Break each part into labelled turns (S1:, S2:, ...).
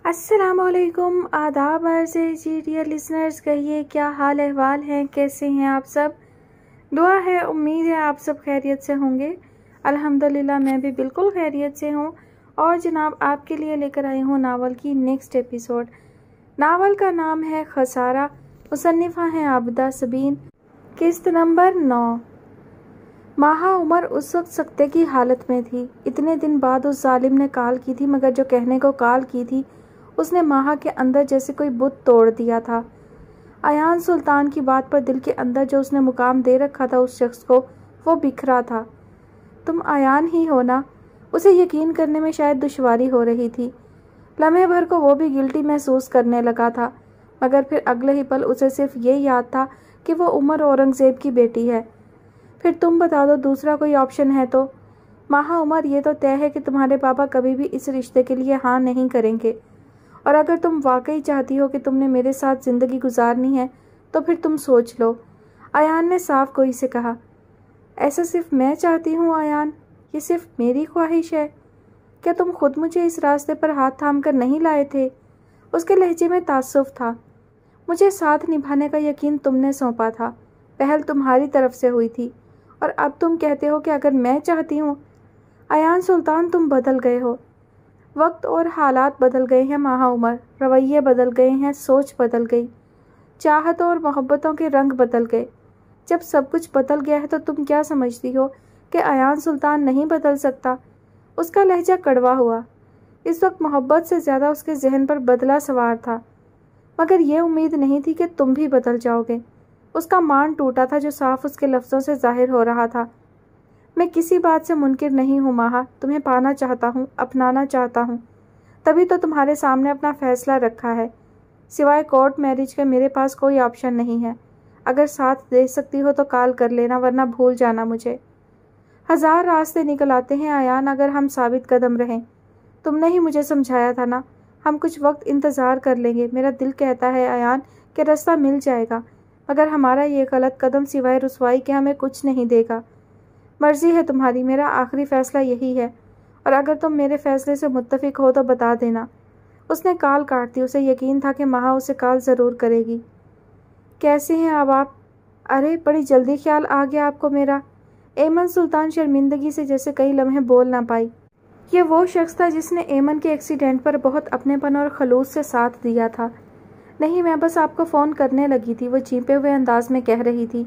S1: السلام علیکم، آداب عرض جی ڈیئر لسنرز، کہیے کیا حال احوال ہیں، کیسے ہیں آپ سب؟ دعا ہے، امید ہے آپ سب خیریت سے ہوں گے۔ الحمدللہ میں بھی بالکل خیریت سے ہوں، اور جناب آپ کے لیے لے کر آئی ہوں ناول کی نیکسٹ ایپیسوڈ۔ ناول کا نام ہے خسارہ، مصنفہ ہیں عابدہ سبین، قسط نمبر 9۔ ماہا عمر اس وقت سکتے کی حالت میں تھی۔ اتنے دن بعد اس ظالم نے کال کی تھی، مگر جو کہنے کو کال کی تھی اس نے ماہا کے اندر جیسے کوئی بت توڑ دیا تھا۔ ایان سلطان کی بات پر دل کے اندر جو اس نے مقام دے رکھا تھا اس شخص کو، وہ بکھرا تھا۔ تم ایان ہی ہو نا؟ اسے یقین کرنے میں شاید دشواری ہو رہی تھی۔ لمحے بھر کو وہ بھی گلٹی محسوس کرنے لگا تھا، مگر پھر اگلے ہی پل اسے صرف یہ یاد تھا کہ وہ عمر اورنگزیب کی بیٹی ہے۔ پھر تم بتا دو دوسرا کوئی آپشن ہے تو؟ ماہا عمر، یہ تو طے ہے کہ تمہارے پاپا کبھی بھی اس رشتے کے لیے ہاں نہیں کریں گے، اور اگر تم واقعی چاہتی ہو کہ تم نے میرے ساتھ زندگی گزارنی ہے تو پھر تم سوچ لو، ایان نے صاف گوئی سے کہا۔ ایسا صرف میں چاہتی ہوں ایان؟ یہ صرف میری خواہش ہے؟ کیا تم خود مجھے اس راستے پر ہاتھ تھام کر نہیں لائے تھے؟ اس کے لہجے میں تعصب تھا۔ مجھے ساتھ نبھانے کا یقین تم نے سونپا تھا، پہل تمہاری طرف سے ہوئی تھی، اور اب تم کہتے ہو کہ اگر میں چاہتی ہوں؟ ایان سلطان، تم بدل گئے ہو۔ وقت اور حالات بدل گئے ہیں ماہا عمر، رویے بدل گئے ہیں، سوچ بدل گئی، چاہتوں اور محبتوں کے رنگ بدل گئے۔ جب سب کچھ بدل گیا ہے تو تم کیا سمجھتی ہو کہ ایان سلطان نہیں بدل سکتا؟ اس کا لہجہ کڑوا ہوا۔ اس وقت محبت سے زیادہ اس کے ذہن پر بدلہ سوار تھا، مگر یہ امید نہیں تھی کہ تم بھی بدل جاؤ گے۔ اس کا مان ٹوٹا تھا جو صاف اس کے لفظوں سے ظاہر ہو رہا تھا۔ میں کسی بات سے منکر نہیں ہوں ماہا، تمہیں پانا چاہتا ہوں، اپنانا چاہتا ہوں، تبھی تو تمہارے سامنے اپنا فیصلہ رکھا ہے۔ سوائے کورٹ میرج کے میرے پاس کوئی آپشن نہیں ہے۔ اگر ساتھ دے سکتی ہو تو کال کر لینا، ورنہ بھول جانا مجھے۔ ہزار راستے نکل آتے ہیں ایان اگر ہم ثابت قدم رہیں۔ تم نے ہی مجھے سمجھایا تھا نا، ہم کچھ وقت انتظار کر لیں گے۔ میرا دل کہتا ہے ایان کہ راستہ مل جائے گا، مگر ہمارا یہ غلط قدم سوائے رسوائی کے ہمیں کچھ نہیں دے گا۔ مرضی ہے تمہاری، میرا آخری فیصلہ یہی ہے، اور اگر تم میرے فیصلے سے متفق ہو تو بتا دینا۔ اس نے کال کاٹ دی۔ اسے یقین تھا کہ ماہا اسے کال ضرور کرے گی۔ کیسے ہیں اب آپ؟ ارے بڑی جلدی خیال آ گیا آپ کو میرا؟ ایمن سلطان شرمندگی سے جیسے کئی لمحے بول نہ پائی۔ یہ وہ شخص تھا جس نے ایمن کے ایکسیڈنٹ پر بہت اپنے پن اور خلوص سے ساتھ دیا تھا۔ نہیں، میں بس آپ کو فون کرنے لگی تھی، وہ چیپے ہوئے انداز میں کہہ رہی تھی۔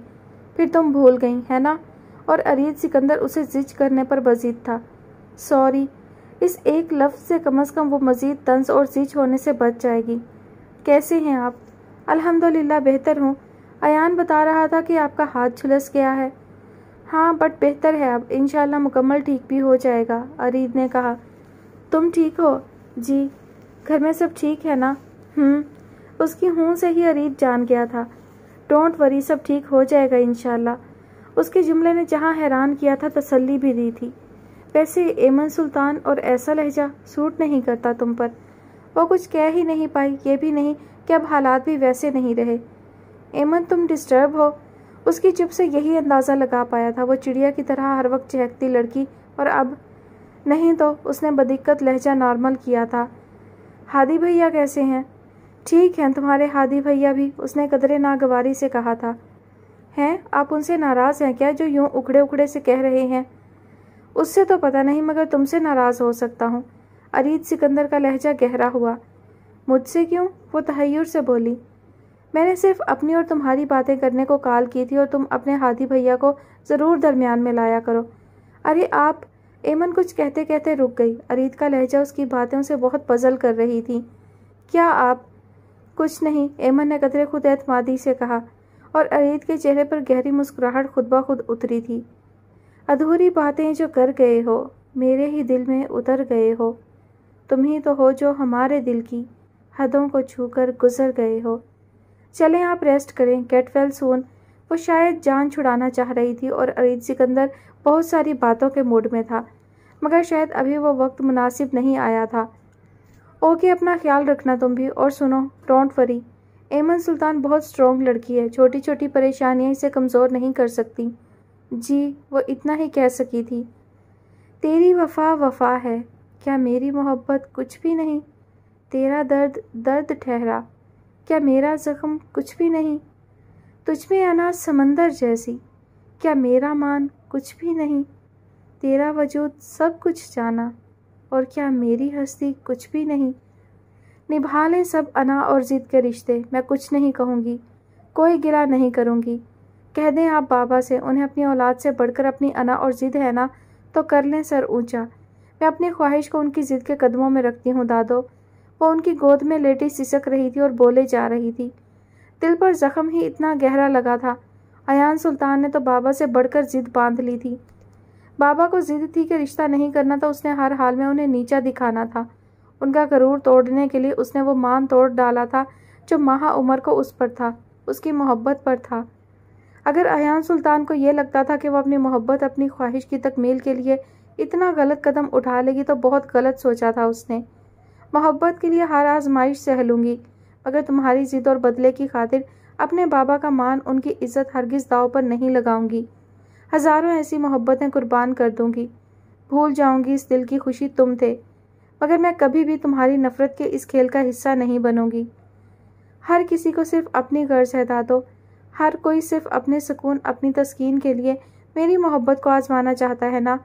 S1: پھر تم بھول گئیں، ہے نا؟ اور ارید سکندر اسے زج کرنے پر بزید تھا۔ سوری، اس ایک لفظ سے کم از کم وہ مزید طنز اور زج ہونے سے بچ جائے گی۔ کیسے ہیں آپ؟ الحمدللہ بہتر ہوں۔ ایان بتا رہا تھا کہ آپ کا ہاتھ جھلس گیا ہے۔ ہاں، بٹ بہتر ہے اب، انشاءاللہ مکمل ٹھیک بھی ہو جائے گا، ارید نے کہا۔ تم ٹھیک ہو؟ جی۔ گھر میں سب ٹھیک ہے نا؟ اس کی ہوں سے ہی ارید جان گیا تھا۔ ڈونٹ وری، سب ٹھیک ہو جائے گا انشاءاللہ۔ اس کے جملے نے جہاں حیران کیا تھا تسلی بھی دی تھی۔ ویسے ایمن سلطان، اور ایسا لہجہ سوٹ نہیں کرتا تم پر۔ وہ کچھ کہہ ہی نہیں پائی، یہ بھی نہیں کہ اب حالات بھی ویسے نہیں رہے۔ ایمن، تم ڈسٹرب ہو؟ اس کی چپ سے یہی اندازہ لگا پایا تھا۔ وہ چڑیا کی طرح ہر وقت چہکتی لڑکی، اور اب نہیں تو اس نے بدقت لہجہ نارمل کیا تھا۔ ہادی بھیا کیسے ہیں؟ ٹھیک ہیں، تمہارے ہادی بھیا بھی؟ اس نے قدرے ناگواری سے کہا تھا۔ ہیں؟ آپ ان سے ناراض ہیں کیا جو یوں اکھڑے اکھڑے سے کہہ رہے ہیں؟ اس سے تو پتہ نہیں، مگر تم سے ناراض ہو سکتا ہوں۔ ارید سکندر کا لہجہ گہرا ہوا۔ مجھ سے کیوں؟ وہ تحیر سے بولی۔ میں نے صرف اپنی اور تمہاری باتیں کرنے کو کال کی تھی، اور تم اپنے ہادی بھیا کو ضرور درمیان میں لایا کرو۔ ارے آپ، ایمن کچھ کہتے کہتے رک گئی۔ ارید کا لہجہ اس کی باتوں سے بہت پزل کر رہی تھی۔ کیا آپ؟ کچھ نہیں، ایمن نے قدرے خود اعتمادی سے کہا، اور ارید کے چہرے پر گہری مسکراہٹ خود بخود اتری تھی۔ ادھوری باتیں جو کر گئے ہو، میرے ہی دل میں اتر گئے ہو۔ تم ہی تو ہو جو ہمارے دل کی حدوں کو چھو کر گزر گئے ہو۔ چلیں آپ ریسٹ کریں، گیٹ ویل سون۔ وہ شاید جان چھڑانا چاہ رہی تھی، اور ارید سکندر بہت ساری باتوں کے موڈ میں تھا، مگر شاید ابھی وہ وقت مناسب نہیں آیا تھا۔ اوکے، اپنا خیال رکھنا تم بھی، اور سنو، ڈونٹ وری، ایمن سلطان بہت اسٹرانگ لڑکی ہے، چھوٹی چھوٹی پریشانیاں اسے کمزور نہیں کر سکتی۔ جی، وہ اتنا ہی کہہ سکی تھی۔ تیری وفا وفا ہے، کیا میری محبت کچھ بھی نہیں؟ تیرا درد درد ٹھہرا، کیا میرا زخم کچھ بھی نہیں؟ تجھ میں انا سمندر جیسی، کیا میرا مان کچھ بھی نہیں؟ تیرا وجود سب کچھ جانا، اور کیا میری ہستی کچھ بھی نہیں؟ نبھا لیں سب انا اور ضد کے رشتے، میں کچھ نہیں کہوں گی، کوئی گلہ نہیں کروں گی۔ کہہ دیں آپ بابا سے، انہیں اپنی اولاد سے بڑھ کر اپنی انا اور ضد ہے نا، تو کر لیں سر اونچا۔ میں اپنی خواہش کو ان کی ضد کے قدموں میں رکھتی ہوں دادو۔ وہ ان کی گود میں لیٹی سسک رہی تھی اور بولے جا رہی تھی۔ دل پر زخم ہی اتنا گہرا لگا تھا۔ ایان سلطان نے تو بابا سے بڑھ کر ضد باندھ لی تھی۔ بابا کو ضد تھی کہ رشتہ نہیں کرنا تو اس نے ہر حال میں انہیں نیچا دکھانا تھا۔ ان کا غرور توڑنے کے لیے اس نے وہ مان توڑ ڈالا تھا جو ماہ عمر کو اس پر تھا، اس کی محبت پر تھا۔ اگر ایان سلطان کو یہ لگتا تھا کہ وہ اپنی محبت، اپنی خواہش کی تکمیل کے لیے اتنا غلط قدم اٹھا لے گی تو بہت غلط سوچا تھا اس نے۔ محبت کے لیے ہر آزمائش سہ لوں گی، مگر تمہاری ضد اور بدلے کی خاطر اپنے بابا کا مان، ان کی عزت ہرگز داؤ پر نہیں لگاؤں گی۔ ہزاروں ایسی محبتیں قربان کر دوں گی، بھول جاؤں گی اس دل کی خوشی تم تھے، مگر میں کبھی بھی تمہاری نفرت کے اس کھیل کا حصہ نہیں بنوں گی۔ ہر کسی کو صرف اپنی غرض ہے دادو، ہر کوئی صرف اپنے سکون، اپنی تسکین کے لیے میری محبت کو آزمانا چاہتا ہے نا،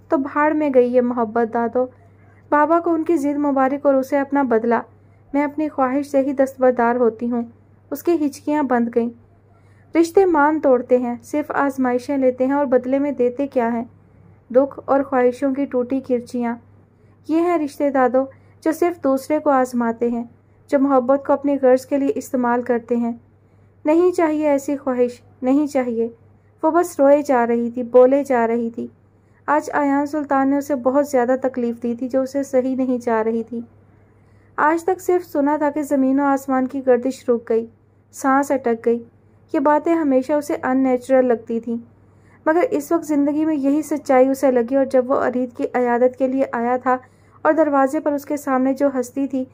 S1: تو بھاڑ میں گئی یہ محبت دادو۔ بابا کو ان کی ضد مبارک اور اسے اپنا بدلہ، میں اپنی خواہش سے ہی دستبردار ہوتی ہوں۔ اس کی ہچکیاں بند گئیں۔ رشتے مان توڑتے ہیں، صرف آزمائشیں لیتے ہیں اور بدلے میں دیتے کیا ہیں؟ دکھ اور خواہشوں کی ٹوٹی کرچیاں۔ یہ ہیں رشتے دادو جو صرف دوسرے کو آزماتے ہیں، جو محبت کو اپنی غرض کے لیے استعمال کرتے ہیں۔ نہیں چاہیے ایسی خواہش، نہیں چاہیے۔ وہ بس روئے جا رہی تھی، بولے جا رہی تھی۔ آج ایان سلطان نے اسے بہت زیادہ تکلیف دی تھی جو اسے صحیح نہیں جا رہی تھی۔ آج تک صرف سنا تھا کہ زمین و آسمان کی گردش رک گئی، سانس اٹک گئی۔ یہ باتیں ہمیشہ اسے ان نیچرل لگتی تھیں، مگر اس وقت زندگی میں یہی سچائی اسے لگی، اور جب وہ ارید کی عیادت کے لیے آیا تھا اور دروازے پر اس کے سامنے جو ہستی تھی،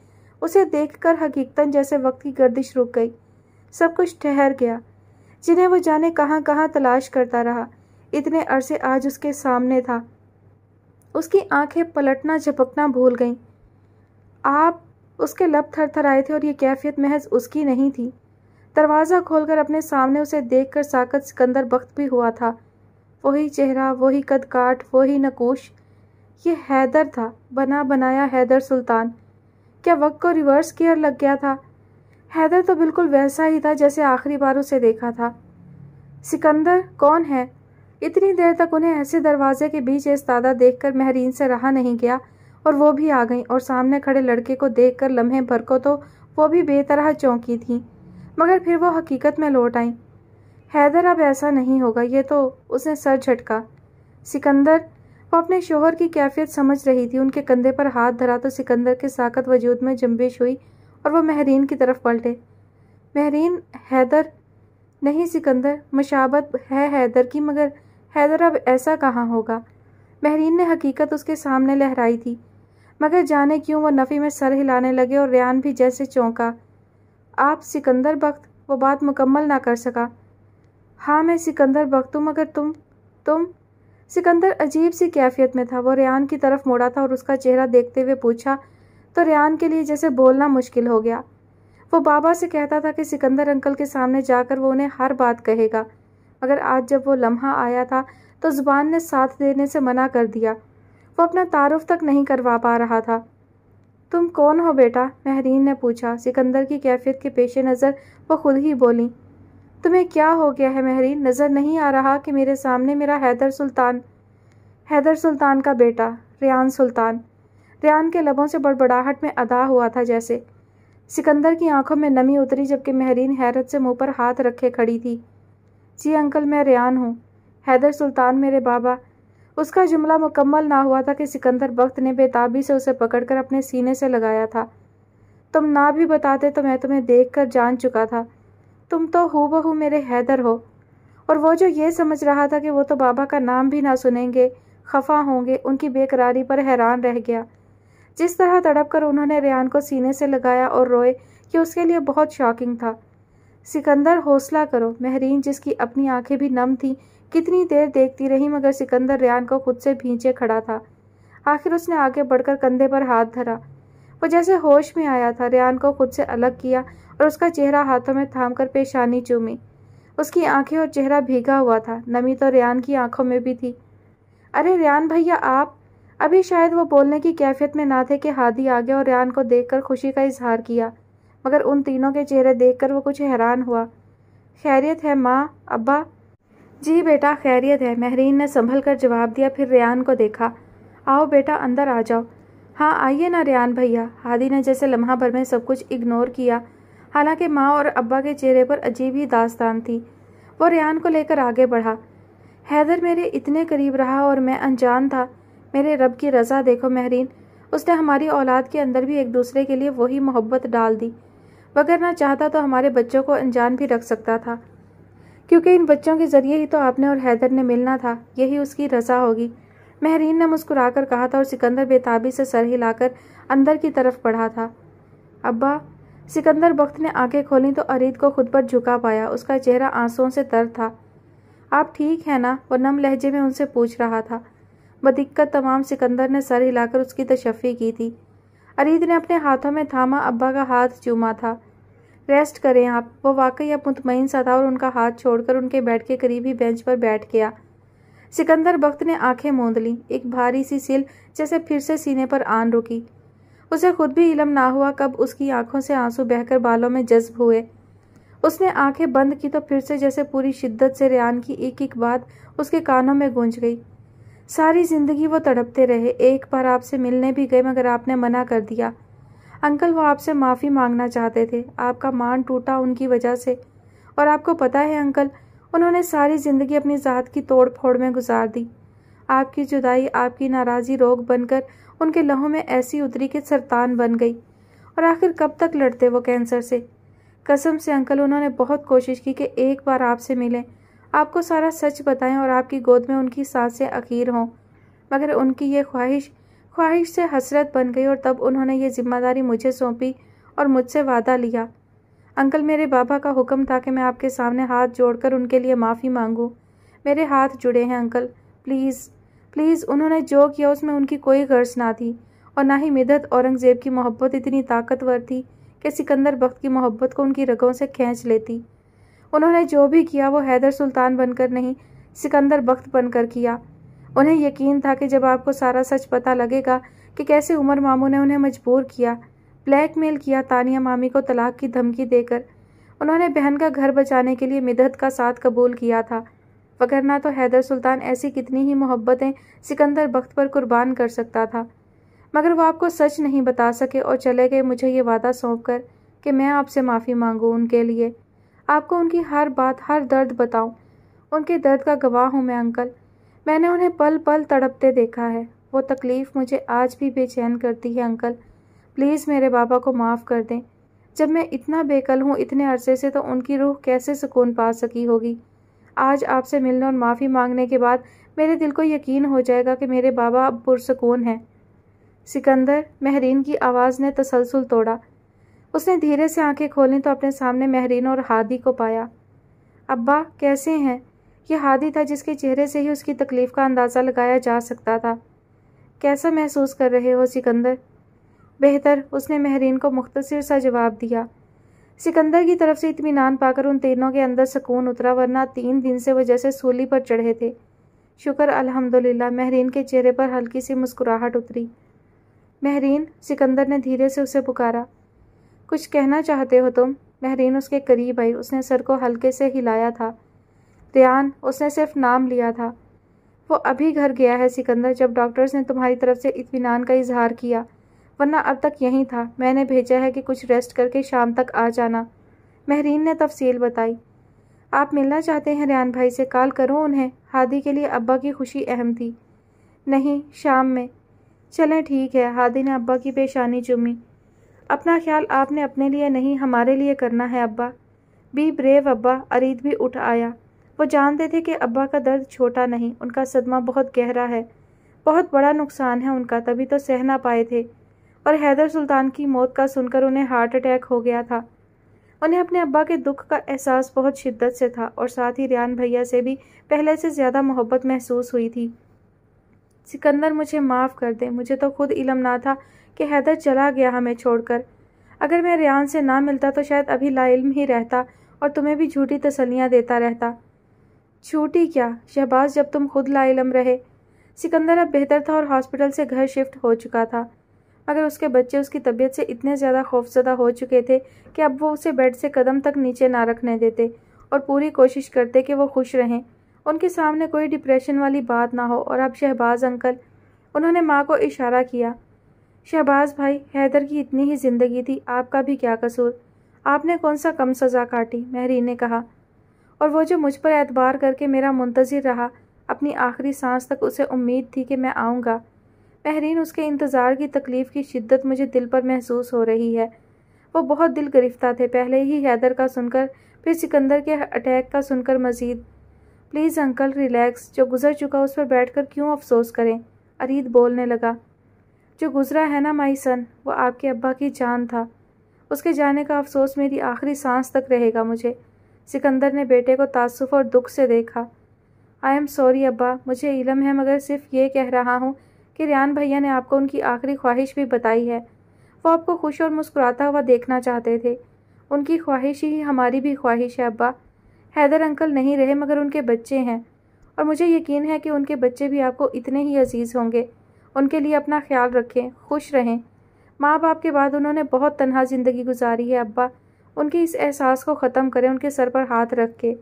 S1: اسے دیکھ کر حقیقتاً جیسے وقت کی گردش رک گئی، سب کچھ ٹھہر گیا، جنہیں وہ جانے کہاں کہاں تلاش کرتا رہا، اتنے عرصے آج اس کے سامنے تھا۔ اس کی آنکھیں پلٹنا جھپکنا بھول گئیں۔ آپ اس کے لب تھر تھر آئے تھے اور یہ کیفیت محض اس کی نہیں تھی۔ دروازہ کھول کر اپنے سامنے اسے دیکھ کر ساکت سکندر بخت بھی ہوا تھا۔ وہی چہرہ، وہی قد کاٹ، وہی نقوش۔ یہ حیدر تھا، بنا بنایا حیدر سلطان۔ کیا وقت کو ریورس گیئر لگ گیا تھا؟ حیدر تو بالکل ویسا ہی تھا جیسے آخری بار اسے دیکھا تھا۔ سکندر کون ہے؟ اتنی دیر تک انہیں ایسے دروازے کے بیچ ایستادہ دیکھ کر مہرین سے رہا نہیں گیا، اور وہ بھی آ گئیں، اور سامنے کھڑے لڑکے کو دیکھ کر لمحے بھر کو تو وہ بھی بے طرح چونکی تھیں، مگر پھر وہ حقیقت میں لوٹ آئیں۔ حیدر اب ایسا نہیں ہوگا، یہ تو اس نے سر جھٹکا۔ سکندر، وہ اپنے شوہر کی کیفیت سمجھ رہی تھی۔ ان کے کندھے پر ہاتھ دھرا تو سکندر کے ساکت وجود میں جنبش ہوئی اور وہ مہرین کی طرف پلٹے۔ مہرین، حیدر؟ نہیں سکندر، مشابہت ہے حیدر کی، مگر حیدر اب ایسا کہاں ہوگا؟ مہرین نے حقیقت اس کے سامنے لہرائی تھی، مگر جانے کیوں وہ نفی میں سر ہلانے لگے اور ریان بھی جیسے چونکا۔ آپ سکندر بخت؟ وہ بات مکمل نہ کر سکا۔ ہاں میں سکندر بخت ہوں، مگر تم؟ سکندر عجیب سی کیفیت میں تھا۔ وہ ریان کی طرف موڑا تھا اور اس کا چہرہ دیکھتے ہوئے پوچھا تو ریان کے لیے جیسے بولنا مشکل ہو گیا۔ وہ بابا سے کہتا تھا کہ سکندر انکل کے سامنے جا کر وہ انہیں ہر بات کہے گا، مگر آج جب وہ لمحہ آیا تھا تو زبان نے ساتھ دینے سے منع کر دیا۔ وہ اپنا تعارف تک نہیں کروا پا رہا تھا۔ تم کون ہو بیٹا؟ مہرین نے پوچھا۔ سکندر کی کیفیت کے پیش نظر وہ خود ہی بولیں۔ تمہیں کیا ہو گیا ہے مہرین؟ نظر نہیں آ رہا کہ میرے سامنے میرا حیدر سلطان کا بیٹا، ریان سلطان۔ ریان کے لبوں سے بڑبڑاہٹ میں ادا ہوا تھا جیسے۔ سکندر کی آنکھوں میں نمی اتری، جبکہ مہرین حیرت سے منہ پر ہاتھ رکھے کھڑی تھی۔ جی انکل، میں ریان ہوں، حیدر سلطان میرے بابا۔ اس کا جملہ مکمل نہ ہوا تھا کہ سکندر بخت نے بے تابی سے اسے پکڑ کر اپنے سینے سے لگایا تھا۔ تم نہ بھی بتاتے تو میں تمہیں دیکھ کر جان چکا تھا۔ تم تو ہو بہو میرے حیدر ہو۔ اور وہ جو یہ سمجھ رہا تھا کہ وہ تو بابا کا نام بھی نہ سنیں گے، خفا ہوں گے، ان کی بے قراری پر حیران رہ گیا۔ جس طرح تڑپ کر انہوں نے ریان کو سینے سے لگایا اور روئے، یہ اس کے لیے بہت شاکنگ تھا۔ سکندر حوصلہ کرو۔ مہرین، جس کی اپنی آنکھیں بھی نم تھیں، کتنی دیر دیکھتی رہی، مگر سکندر ریان کو خود سے بھینچے کھڑا تھا۔ آخر اس نے آگے بڑھ کر کندھے پر ہاتھ دھرا۔ وہ جیسے ہوش میں آیا تھا، ریان کو خود سے الگ کیا اور اس کا چہرہ ہاتھوں میں تھام کر پیشانی چومی۔ اس کی آنکھیں اور چہرہ بھیگا ہوا تھا، نمی تو ریان کی آنکھوں میں بھی تھی۔ ارے ریان بھیا آپ! ابھی شاید وہ بولنے کی کیفیت میں نہ تھے کہ ہادی آ گیا اور ریان کو دیکھ کر خوشی کا اظہار کیا، مگر ان تینوں کے چہرے دیکھ کر وہ کچھ حیران ہوا۔ خیریت ہے ماں، ابا؟ جی بیٹا خیریت ہے، مہرین نے سنبھل کر جواب دیا، پھر ریان کو دیکھا۔ آؤ بیٹا اندر آ جاؤ۔ ہاں آئیے نا ریان بھیا۔ ہادی نے جیسے لمحہ بھر میں سب کچھ اگنور کیا، حالانکہ ماں اور ابا کے چہرے پر عجیب ہی داستان تھی۔ وہ ریان کو لے کر آگے بڑھا۔ حیدر میرے اتنے قریب رہا اور میں انجان تھا۔ میرے رب کی رضا دیکھو مہرین، اس نے ہماری اولاد کے اندر بھی ایک دوسرے کے لیے وہی محبت ڈال دی، وگرنہ چاہتا تو ہمارے بچوں کو انجان بھی رکھ سکتا تھا، کیونکہ ان بچوں کے ذریعے ہی تو آپ نے اور حیدر نے ملنا تھا، یہی اس کی رضا ہوگی۔ مہرین نے مسکرا کر کہا تھا اور سکندر بےتابی سے سر ہلا کر اندر کی طرف بڑھا تھا۔ ابا! سکندر بخت نے آنکھیں کھولیں تو ارید کو خود پر جھکا پایا، اس کا چہرہ آنسوؤں سے تر تھا۔ آپ ٹھیک ہیں نا؟ وہ نم لہجے میں ان سے پوچھ رہا تھا۔ بدقت تمام سکندر نے سر ہلا کر اس کی تشفی کی تھی۔ ارید نے اپنے ہاتھوں میں تھاما ابا کا ہاتھ چوما تھا۔ ریسٹ کریں آپ۔ وہ واقعی اب مطمئن سا تھا اور ان کا ہاتھ چھوڑ کر ان کے بیڈ کے قریب ہی بینچ پر بیٹھ گیا۔ سکندر بخت نے آنکھیں موند لیں، ایک بھاری سی سل جیسے پھر سے سینے پر آن رکی۔ اسے خود بھی علم نہ ہوا کب اس کی آنکھوں سے آنسو بہہ کر بالوں میں جذب ہوئے۔ اس نے آنکھیں بند کی تو پھر سے جیسے پوری شدت سے ریان کی ایک ایک بات اس کے کانوں میں گونج گئی۔ ساری زندگی وہ تڑپتے رہے، ایک بار آپ سے ملنے بھی گئے مگر آپ نے منع کر دیا۔ انکل وہ آپ سے معافی مانگنا چاہتے تھے، آپ کا مان ٹوٹا ان کی وجہ سے، اور آپ کو پتہ ہے انکل، انہوں نے ساری زندگی اپنی ذات کی توڑ پھوڑ میں گزار دی۔ آپ کی جدائی آپ کی ناراضی روگ بن کر ان کے لہوں میں ایسی اتری کہ سرطان بن گئی، اور آخر کب تک لڑتے وہ کینسر سے۔ قسم سے انکل انہوں نے بہت کوشش کی کہ ایک بار آپ سے ملیں، آپ کو سارا سچ بتائیں اور آپ کی گود میں ان کی سانسیں اخیر ہوں، مگر ان کی یہ خواہش سے حسرت بن گئی، اور تب انہوں نے یہ ذمہ داری مجھے سونپی اور مجھ سے وعدہ لیا۔ انکل میرے بابا کا حکم تھا کہ میں آپ کے سامنے ہاتھ جوڑ کر ان کے لیے معافی مانگوں۔ میرے ہاتھ جڑے ہیں انکل، پلیز پلیز۔ انہوں نے جو کیا اس میں ان کی کوئی غرض نہ تھی، اور نہ ہی مدحت اورنگزیب کی محبت اتنی طاقتور تھی کہ سکندر بخت کی محبت کو ان کی رگوں سے کھینچ لیتی۔ انہوں نے جو بھی کیا وہ حیدر سلطان بن کر نہیں، سکندر بخت بن کر کیا۔ انہیں یقین تھا کہ جب آپ کو سارا سچ پتہ لگے گا کہ کیسے عمر ماموں نے انہیں مجبور کیا، بلیک میل کیا، تانیہ مامی کو طلاق کی دھمکی دے کر، انہوں نے بہن کا گھر بچانے کے لیے مدحت کا ساتھ قبول کیا تھا، وگرنہ تو حیدر سلطان ایسی کتنی ہی محبتیں سکندر بخت پر قربان کر سکتا تھا، مگر وہ آپ کو سچ نہیں بتا سکے اور چلے گئے مجھے یہ وعدہ سونپ کر کہ میں آپ سے معافی مانگوں ان کے لیے، آپ کو ان کی ہر بات ہر درد بتاؤں۔ ان کے درد کا گواہ ہوں میں انکل، میں نے انہیں پل پل تڑپتے دیکھا ہے، وہ تکلیف مجھے آج بھی بے چین کرتی ہے انکل، پلیز میرے بابا کو معاف کر دیں۔ جب میں اتنا بے کل ہوں اتنے عرصے سے تو ان کی روح کیسے سکون پا سکی ہوگی۔ آج آپ سے ملنے اور معافی مانگنے کے بعد میرے دل کو یقین ہو جائے گا کہ میرے بابا اب پرسکون ہیں۔ سکندر، مہرین کی آواز نے تسلسل توڑا۔ اس نے دھیرے سے آنکھیں کھولیں تو اپنے سامنے مہرین اور ہادی کو پایا۔ ابا کیسے ہیں؟ یہ ہادی تھا جس کے چہرے سے ہی اس کی تکلیف کا اندازہ لگایا جا سکتا تھا۔ کیسا محسوس کر رہے ہو سکندر؟ بہتر، اس نے مہرین کو مختصر سا جواب دیا۔ سکندر کی طرف سے اطمینان پا کر ان تینوں کے اندر سکون اترا، ورنہ 3 دن سے وہ جیسے سولی پر چڑھے تھے۔ شکر الحمدللہ، مہرین کے چہرے پر ہلکی سی مسکراہٹ اتری۔ مہرین، سکندر نے دھیرے سے اسے پکارا۔ کچھ کہنا چاہتے ہو تم؟ مہرین اس کے قریب آئی، اس نے سر کو ہلکے سے ہلایا تھا۔ ریان، اس نے صرف نام لیا تھا۔ وہ ابھی گھر گیا ہے سکندر، جب ڈاکٹرز نے تمہاری طرف سے اطمینان کا اظہار کیا، ورنہ اب تک یہیں تھا۔ میں نے بھیجا ہے کہ کچھ ریسٹ کر کے شام تک آ جانا۔ مہرین نے تفصیل بتائی۔ آپ ملنا چاہتے ہیں ریان بھائی سے؟ کال کروں انہیں؟ ہادی کے لیے ابا کی خوشی اہم تھی۔ نہیں، شام میں۔ چلیں ٹھیک ہے، ہادی نے ابا کی پیشانی چومی۔ اپنا خیال آپ نے اپنے لیے نہیں ہمارے لیے کرنا ہے ابا۔ بی بریو ابا۔ ارید بھی اٹھ آیا۔ وہ جانتے تھے کہ ابا کا درد چھوٹا نہیں، ان کا صدمہ بہت گہرا ہے، بہت بڑا نقصان ہے ان کا، تبھی تو سہ نہ پائے تھے، اور حیدر سلطان کی موت کا سن کر انہیں ہارٹ اٹیک ہو گیا تھا۔ انہیں اپنے ابا کے دکھ کا احساس بہت شدت سے تھا، اور ساتھ ہی ریان بھیا سے بھی پہلے سے زیادہ محبت محسوس ہوئی تھی۔ سکندر، مجھے معاف کر دیں، مجھے تو خود علم نہ تھا کہ حیدر چلا گیا ہمیں چھوڑ کر۔ اگر میں ریان سے نہ ملتا تو شاید ابھی لا علم ہی رہتا اور تمہیں بھی جھوٹی تسلیاں دیتا رہتا۔ جھوٹی کیا شہباز، جب تم خود لا علم رہے۔ سکندر اب بہتر تھا اور ہاسپٹل سے گھر شفٹ ہو چکا تھا، مگر اس کے بچے اس کی طبیعت سے اتنے زیادہ خوفزدہ ہو چکے تھے کہ اب وہ اسے بیڈ سے قدم تک نیچے نہ رکھنے دیتے اور پوری کوشش کرتے کہ وہ خوش رہیں، ان کے سامنے کوئی ڈپریشن والی بات نہ ہو۔ اور اب شہباز انکل، انہوں نے ماں کو اشارہ کیا، شہباز بھائی، حیدر کی اتنی ہی زندگی تھی، آپ کا بھی کیا قصور؟ آپ نے کون سا کم سزا کاٹی؟ مہرین نے کہا۔ اور وہ جو مجھ پر اعتبار کر کے میرا منتظر رہا، اپنی آخری سانس تک اسے امید تھی کہ میں آؤں گا۔ مہرین، اس کے انتظار کی تکلیف کی شدت مجھے دل پر محسوس ہو رہی ہے۔ وہ بہت دل گرفتہ تھے، پہلے ہی حیدر کا سن کر، پھر سکندر کے اٹیک کا سن کر مزید۔ پلیز انکل ریلیکس، جو گزر چکا اس پر بیٹھ کر کیوں افسوس کریں؟ ارید بولنے لگا۔ جو گزرا ہے نا مائی سن، وہ آپ کے ابا کی جان تھا، اس کے جانے کا افسوس میری آخری سانس تک رہے گا مجھے۔ سکندر نے بیٹے کو تعصب اور دکھ سے دیکھا۔ آئی ایم سوری ابا، مجھے علم ہے، مگر صرف یہ کہہ رہا ہوں کہ ریان بھیا نے آپ کو ان کی آخری خواہش بھی بتائی ہے۔ وہ آپ کو خوش اور مسکراتا ہوا دیکھنا چاہتے تھے۔ ان کی خواہش ہی ہماری بھی خواہش ہے ابا۔ حیدر انکل نہیں رہے مگر ان کے بچے ہیں، اور مجھے یقین ہے کہ ان کے بچے بھی آپ کو اتنے ہی عزیز ہوں گے۔ ان کے لیے اپنا خیال رکھیں، خوش رہیں۔ ماں باپ کے بعد انہوں نے بہت تنہا زندگی گزاری ہے ابا، ان کے اس احساس کو ختم کریں ان کے سر پر ہاتھ رکھ کے۔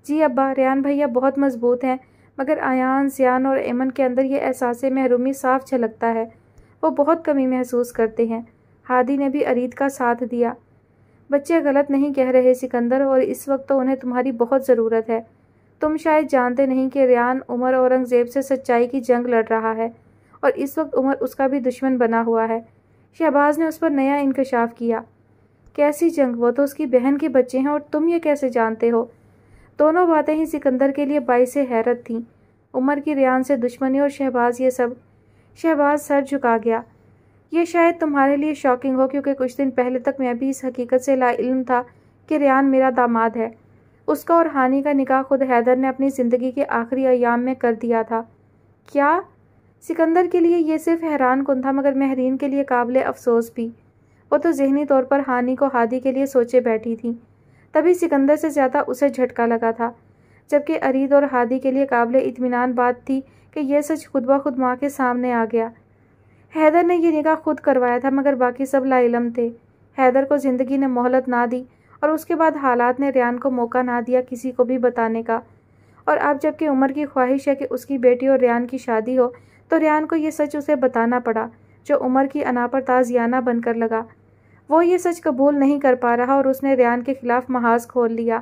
S1: جی ابا، ریان بھیا بہت مضبوط ہیں، مگر ایان، زیان اور ایمن کے اندر یہ احساس محرومی صاف جھلکتا ہے، وہ بہت کمی محسوس کرتے ہیں۔ ہادی نے بھی ارید کا ساتھ دیا۔ بچے غلط نہیں کہہ رہے سکندر، اور اس وقت تو انہیں تمہاری بہت ضرورت ہے۔ تم شاید جانتے نہیں کہ ریان عمر اورنگزیب سے سچائی کی جنگ لڑ رہا ہے، اور اس وقت عمر اس کا بھی دشمن بنا ہوا ہے۔ شہباز نے اس پر نیا انکشاف کیا۔ کیسی جنگ؟ وہ تو اس کی بہن کے بچے ہیں، اور تم یہ کیسے جانتے ہو؟ دونوں باتیں ہی سکندر کے لیے باعث حیرت تھیں، عمر کی ریان سے دشمنی اور شہباز یہ سب۔ شہباز سر جھکا گیا۔ یہ شاید تمہارے لیے شاکنگ ہو، کیونکہ کچھ دن پہلے تک میں بھی اس حقیقت سے لا علم تھا کہ ریان میرا داماد ہے۔ اس کا اور ہانی کا نکاح خود حیدر نے اپنی زندگی کے آخری ایام میں کر دیا تھا۔ کیا؟ سکندر کے لیے یہ صرف حیران کن تھا، مگر مہرین کے لیے قابل افسوس بھی۔ وہ تو ذہنی طور پر ہانی کو ہادی کے لیے سوچے بیٹھی تھی، تبھی سکندر سے زیادہ اسے جھٹکا لگا تھا، جبکہ ارید اور ہادی کے لیے قابل اطمینان بات تھی کہ یہ سچ خود بخود ماں کے سامنے آ گیا۔ حیدر نے یہ نکاح خود کروایا تھا، مگر باقی سب لا علم تھے۔ حیدر کو زندگی نے مہلت نہ دی، اور اس کے بعد حالات نے ریان کو موقع نہ دیا کسی کو بھی بتانے کا۔ اور اب جب کہ عمر کی خواہش ہے کہ اس کی بیٹی اور ریان کی شادی ہو، تو ریان کو یہ سچ اسے بتانا پڑا، جو عمر کی انا پر تازیانہ بن کر لگا۔ وہ یہ سچ قبول نہیں کر پا رہا، اور اس نے ریان کے خلاف محاذ کھول لیا۔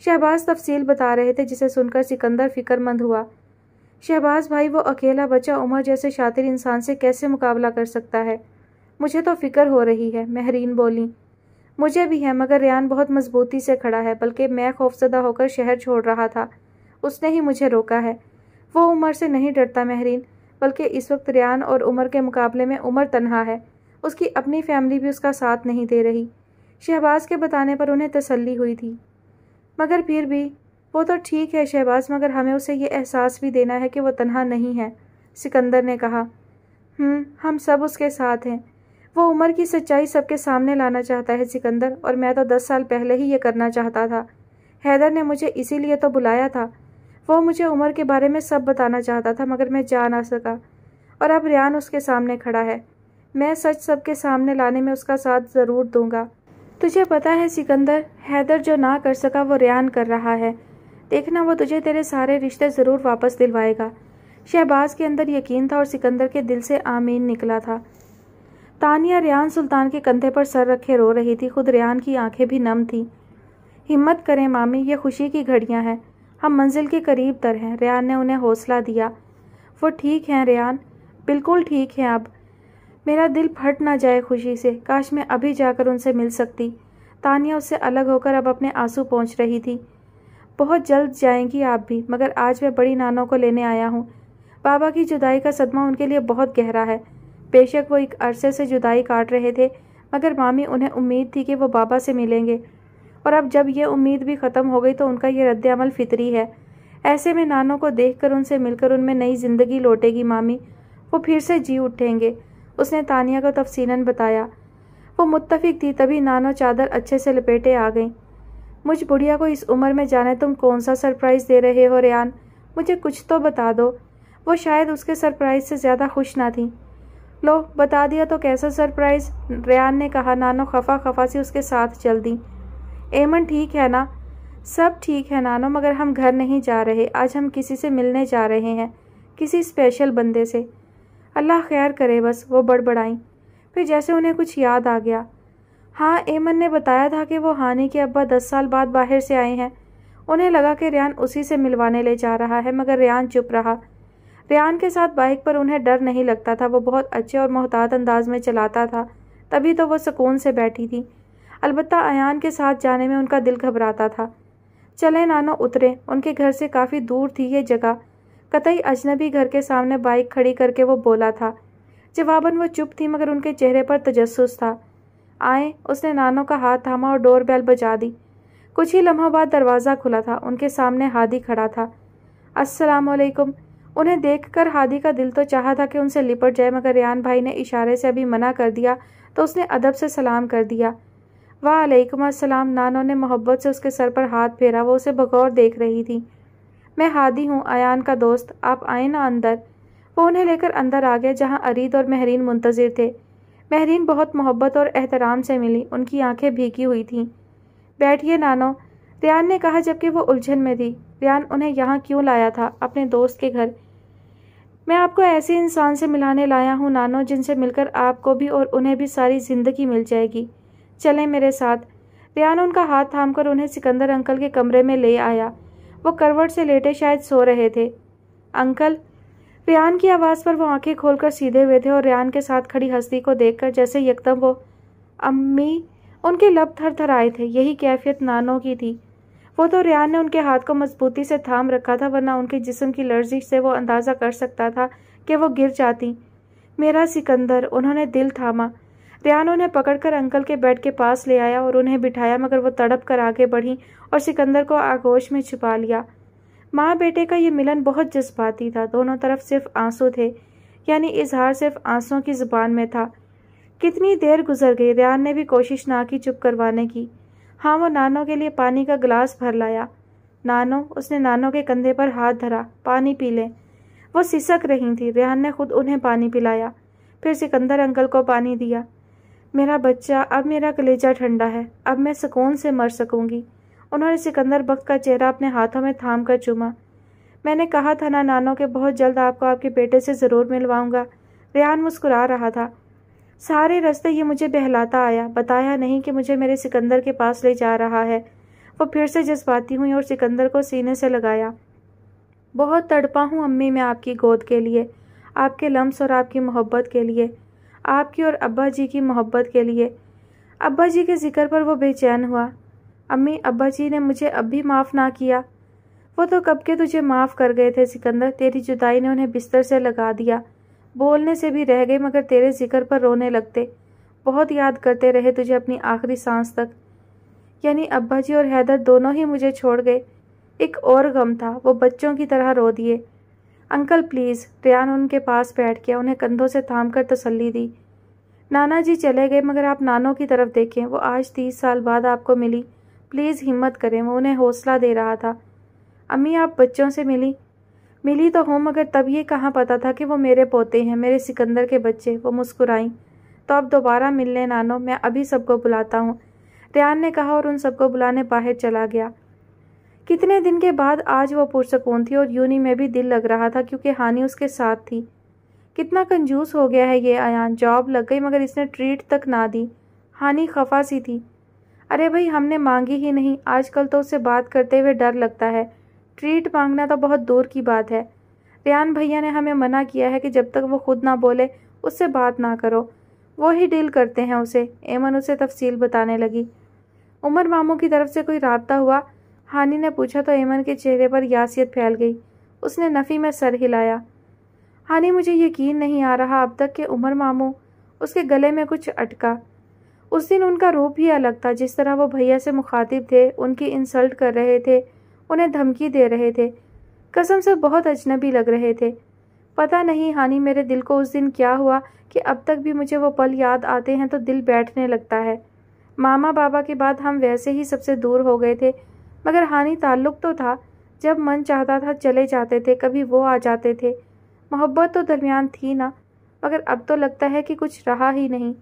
S1: شہباز تفصیل بتا رہے تھے، جسے سن کر سکندر فکر مند ہوا۔ شہباز بھائی، وہ اکیلا بچہ عمر جیسے شاطر انسان سے کیسے مقابلہ کر سکتا ہے؟ مجھے تو فکر ہو رہی ہے، مہرین بولیں۔ مجھے بھی ہے، مگر ریان بہت مضبوطی سے کھڑا ہے، بلکہ میں خوفزدہ ہو کر شہر چھوڑ رہا تھا، اس نے ہی مجھے روکا ہے۔ وہ عمر سے نہیں ڈرتا مہرین، بلکہ اس وقت ریان اور عمر کے مقابلے میں عمر تنہا ہے، اس کی اپنی فیملی بھی اس کا ساتھ نہیں دے رہی۔ شہباز کے بتانے پر انہیں تسلی ہوئی تھی۔ مگر پھر بھی، وہ تو ٹھیک ہے شہباز، مگر ہمیں اسے یہ احساس بھی دینا ہے کہ وہ تنہا نہیں ہے، سکندر نے کہا۔ ہم سب اس کے ساتھ ہیں۔ وہ عمر کی سچائی سب کے سامنے لانا چاہتا ہے سکندر، اور میں تو 10 سال پہلے ہی یہ کرنا چاہتا تھا۔ حیدر نے مجھے اسی لیے تو بلایا تھا، وہ مجھے عمر کے بارے میں سب بتانا چاہتا تھا، مگر میں جا نہ سکا، اور اب ریان اس کے سامنے کھڑا ہے۔ میں سچ سب کے سامنے لانے میں اس کا ساتھ ضرور دوں گا۔ تجھے پتا ہے سکندر، حیدر جو نہ کر سکا وہ ریان کر رہا ہے، دیکھنا وہ تجھے تیرے سارے رشتے ضرور واپس دلوائے گا۔ شہباز کے اندر یقین تھا، اور سکندر کے دل سے آمین نکلا تھا۔ تانیہ ریان سلطان کے کندھے پر سر رکھے رو رہی تھی، خود ریان کی آنکھیں بھی نم تھیں۔ ہمت کریں مامی، یہ خوشی کی گھڑیاں ہیں، ہم منزل کے قریب تر ہیں، ریان نے انہیں حوصلہ دیا۔ وہ ٹھیک ہیں ریان، بالکل ٹھیک ہیں اب۔ میرا دل پھٹ نہ جائے خوشی سے، کاش میں ابھی جا کر ان سے مل سکتی۔ تانیہ اس سے الگ ہو کر اب اپنے آنسو پونچھ رہی تھی۔ بہت جلد جائیں گی آپ بھی، مگر آج میں بڑی نانوں کو لینے آیا ہوں۔ بابا کی جدائی کا صدمہ ان کے لیے بہت گہرا ہے۔ بے شک وہ ایک عرصے سے جدائی کاٹ رہے تھے، مگر مامی انہیں امید تھی کہ وہ بابا سے ملیں گے، اور اب جب یہ امید بھی ختم ہو گئی تو ان کا یہ رد عمل فطری ہے۔ ایسے میں نانوں کو دیکھ کر، ان سے مل کر ان میں نئی زندگی لوٹے گی مامی، وہ پھر سے جی اٹھیں گے، اس نے تانیہ کو تفصیلاً بتایا۔ وہ متفق تھی، تبھی نانو چادر اچھے سے لپیٹے آ گئیں۔ مجھ بڑھیا کو اس عمر میں جانے تم کون سا سرپرائز دے رہے ہو ریان؟ مجھے کچھ تو بتا دو۔ وہ شاید اس کے سرپرائز سے زیادہ خوش نہ تھی۔ لو بتا دیا تو کیسا سرپرائز؟ ریان نے کہا۔ نانو خفا خفا سی اس کے ساتھ چل دی۔ ایمن ٹھیک ہے نا؟ سب ٹھیک ہے نانو، مگر ہم گھر نہیں جا رہے، آج ہم کسی سے ملنے جا رہے ہیں، کسی اسپیشل بندے سے۔ اللہ خیر کرے بس، وہ بڑبڑائیں۔ پھر جیسے انہیں کچھ یاد آ گیا۔ ہاں ایمن نے بتایا تھا کہ وہ ہانی کے ابا 10 سال بعد باہر سے آئے ہیں۔ انہیں لگا کہ ریان اسی سے ملوانے لے جا رہا ہے، مگر ریان چپ رہا۔ ریان کے ساتھ بائک پر انہیں ڈر نہیں لگتا تھا، وہ بہت اچھے اور محتاط انداز میں چلاتا تھا، تبھی تو وہ سکون سے بیٹھی تھی۔ البتہ ایان کے ساتھ جانے میں ان کا دل گھبراتا تھا۔ چلے نانو اترے، ان کے گھر سے کافی دور تھی یہ جگہ۔ قطعی اجنبی گھر کے سامنے بائک کھڑی کر کے وہ بولا تھا۔ جواباً وہ چپ تھی، مگر ان کے چہرے پر تجسس تھا۔ آئیں، اس نے نانو کا ہاتھ تھاما اور ڈور بیل بجا دی۔ کچھ ہی لمحوں بعد دروازہ کھلا تھا، ان کے سامنے ہادی کھڑا تھا۔ السلام علیکم۔ انہیں دیکھ کر ہادی کا دل تو چاہا تھا کہ ان سے لپٹ جائے، مگر ریان بھائی نے اشارے سے ابھی منع کر دیا تو اس نے ادب سے سلام کر دیا۔ وعلیکم السلام۔ نانو نے محبت سے اس کے سر پر ہاتھ پھیرا، وہ اسے بغور دیکھ رہی تھی۔ میں ہادی ہوں، ایان کا دوست، آپ آئیں نا اندر۔ وہ انہیں لے کر اندر آ گیا جہاں ارید اور مہرین منتظر تھے۔ مہرین بہت محبت اور احترام سے ملی، ان کی آنکھیں بھیگی ہوئی تھیں۔ بیٹھیے نانو، ریان نے کہا جبکہ وہ الجھن میں تھی۔ ریان انہیں یہاں کیوں لایا تھا؟ اپنے دوست کے گھر۔ میں آپ کو ایسے انسان سے ملانے لایا ہوں نانو، جن سے مل کر آپ کو بھی اور انہیں بھی ساری زندگی مل جائے گی۔ چلیں میرے ساتھ۔ ریان ان کا ہاتھ تھام کر انہیں سکندر انکل کے کمرے میں لے آیا۔ وہ کروٹ سے لیٹے شاید سو رہے تھے۔ انکل؟ ریان کی آواز پر وہ آنکھیں کھول کر سیدھے ہوئے تھے اور ریان کے ساتھ کھڑی ہستی کو دیکھ کر جیسے یکدم وہ امی، ان کے لب تھر تھر آئے تھے۔ یہی کیفیت نانو کی تھی۔ وہ تو ریان نے ان کے ہاتھ کو مضبوطی سے تھام رکھا تھا، ورنہ ان کے جسم کی لرزش سے وہ اندازہ کر سکتا تھا کہ وہ گر جاتی۔ میرا سکندر، انہوں نے دل تھاما۔ ریان انہیں پکڑ کر انکل کے بیڈ کے پاس لے آیا اور انہیں بٹھایا، مگر وہ تڑپ کر آگے بڑھی اور سکندر کو آغوش میں چھپا لیا۔ ماں بیٹے کا یہ ملن بہت جذباتی تھا، دونوں طرف صرف آنسو تھے، یعنی اظہار صرف آنسوؤں کی زبان میں تھا۔ کتنی دیر گزر گئی، ریان نے بھی کوشش نہ کی چپ کروانے کی۔ ہاں، وہ نانو کے لیے پانی کا گلاس بھر لایا۔ نانو، اس نے نانو کے کندھے پر ہاتھ دھرا، پانی پی لیں۔ وہ سسک رہی تھی۔ ریان نے خود انہیں پانی پلایا، پھر سکندر انکل کو پانی دیا۔ میرا بچہ، اب میرا کلیجہ ٹھنڈا ہے، اب میں سکون سے مر سکوں گی۔ انہوں نے سکندر بخت کا چہرہ اپنے ہاتھوں میں تھام کر چوما۔ میں نے کہا تھا نا نانو کہ بہت جلد آپ کو آپ کے بیٹے سے ضرور ملواؤں گا۔ ریان مسکرا رہا تھا۔ سارے راستے یہ مجھے بہلاتا آیا، بتایا نہیں کہ مجھے میرے سکندر کے پاس لے جا رہا ہے۔ وہ پھر سے جذباتی ہوئی اور سکندر کو سینے سے لگایا۔ بہت تڑپا ہوں امی میں آپ کی گود کے لیے، آپ کے لمس اور آپ کی محبت کے لیے، آپ کی اور ابا جی کی محبت کے لیے۔ ابا جی کے ذکر پر وہ بے چین ہوا۔ امی، ابا جی نے مجھے اب بھی معاف نہ کیا؟ وہ تو کب کے تجھے معاف کر گئے تھے سکندر، تیری جدائی نے انہیں بستر سے لگا دیا، بولنے سے بھی رہ گئے مگر تیرے ذکر پر رونے لگتے، بہت یاد کرتے رہے تجھے اپنی آخری سانس تک۔ یعنی ابا جی اور حیدر دونوں ہی مجھے چھوڑ گئے۔ ایک اور غم تھا، وہ بچوں کی طرح رو دیے۔ Uncle please. ریان ان کے پاس بیٹھ گیا، انہیں کندھوں سے تھام کر تسلی دی۔ نانا جی چلے گئے مگر آپ نانو کی طرف دیکھیں، وہ آج 30 سال بعد آپ کو ملی، پلیز ہمت کریں، وہ انہیں حوصلہ دے رہا تھا۔ امی، آپ بچوں سے ملی تو ہوں، مگر تب یہ کہاں پتا تھا کہ وہ میرے پوتے ہیں، میرے سکندر کے بچے۔ وہ مسکرائیں۔ تو اب دوبارہ مل لیں نانو، میں ابھی سب کو بلاتا ہوں، ریان نے کہا اور ان سب کو بلانے باہر چلا گیا۔ کتنے دن کے بعد آج وہ پرسکون تھی اور یونی میں بھی دل لگ رہا تھا کیونکہ ہانی اس کے ساتھ تھی۔ کتنا کنجوس ہو گیا ہے یہ ایان، جاب لگ گئی مگر اس نے ٹریٹ تک نہ دی۔ ہانی خفا سی تھی۔ ارے بھائی، ہم نے مانگی ہی نہیں، آج کل تو اس سے بات کرتے ہوئے ڈر لگتا ہے، ٹریٹ مانگنا تو بہت دور کی بات ہے۔ ریان بھیا نے ہمیں منع کیا ہے کہ جب تک وہ خود نہ بولے اس سے بات نہ کرو، وہی ڈیل کرتے ہیں اسے۔ ایمن اسے تفصیل بتانے لگی۔ عمر ماموں کی طرف سے کوئی رابطہ ہوا؟ ہانی نے پوچھا تو ایمن کے چہرے پر یاسیت پھیل گئی۔ اس نے نفی میں سر ہلایا۔ ہانی، مجھے یقین نہیں آ رہا اب تک کہ عمر ماموں۔ اس کے گلے میں کچھ اٹکا۔ اس دن ان کا روپ ہی الگ تھا، جس طرح وہ بھیا سے مخاطب تھے، ان کی انسلٹ کر رہے تھے، انہیں دھمکی دے رہے تھے، قسم سے بہت اجنبی لگ رہے تھے۔ پتہ نہیں ہانی میرے دل کو اس دن کیا ہوا کہ اب تک بھی مجھے وہ پل یاد آتے ہیں تو دل بیٹھنے لگتا ہے۔ ماما بابا کے بعد ہم ویسے ہی سب سے دور ہو گئے تھے، مگر ہانی تعلق تو تھا۔ جب من چاہتا تھا چلے جاتے تھے، کبھی وہ آ جاتے تھے۔ محبت تو درمیان تھی نا، مگر اب تو لگتا ہے کہ کچھ رہا ہی نہیں۔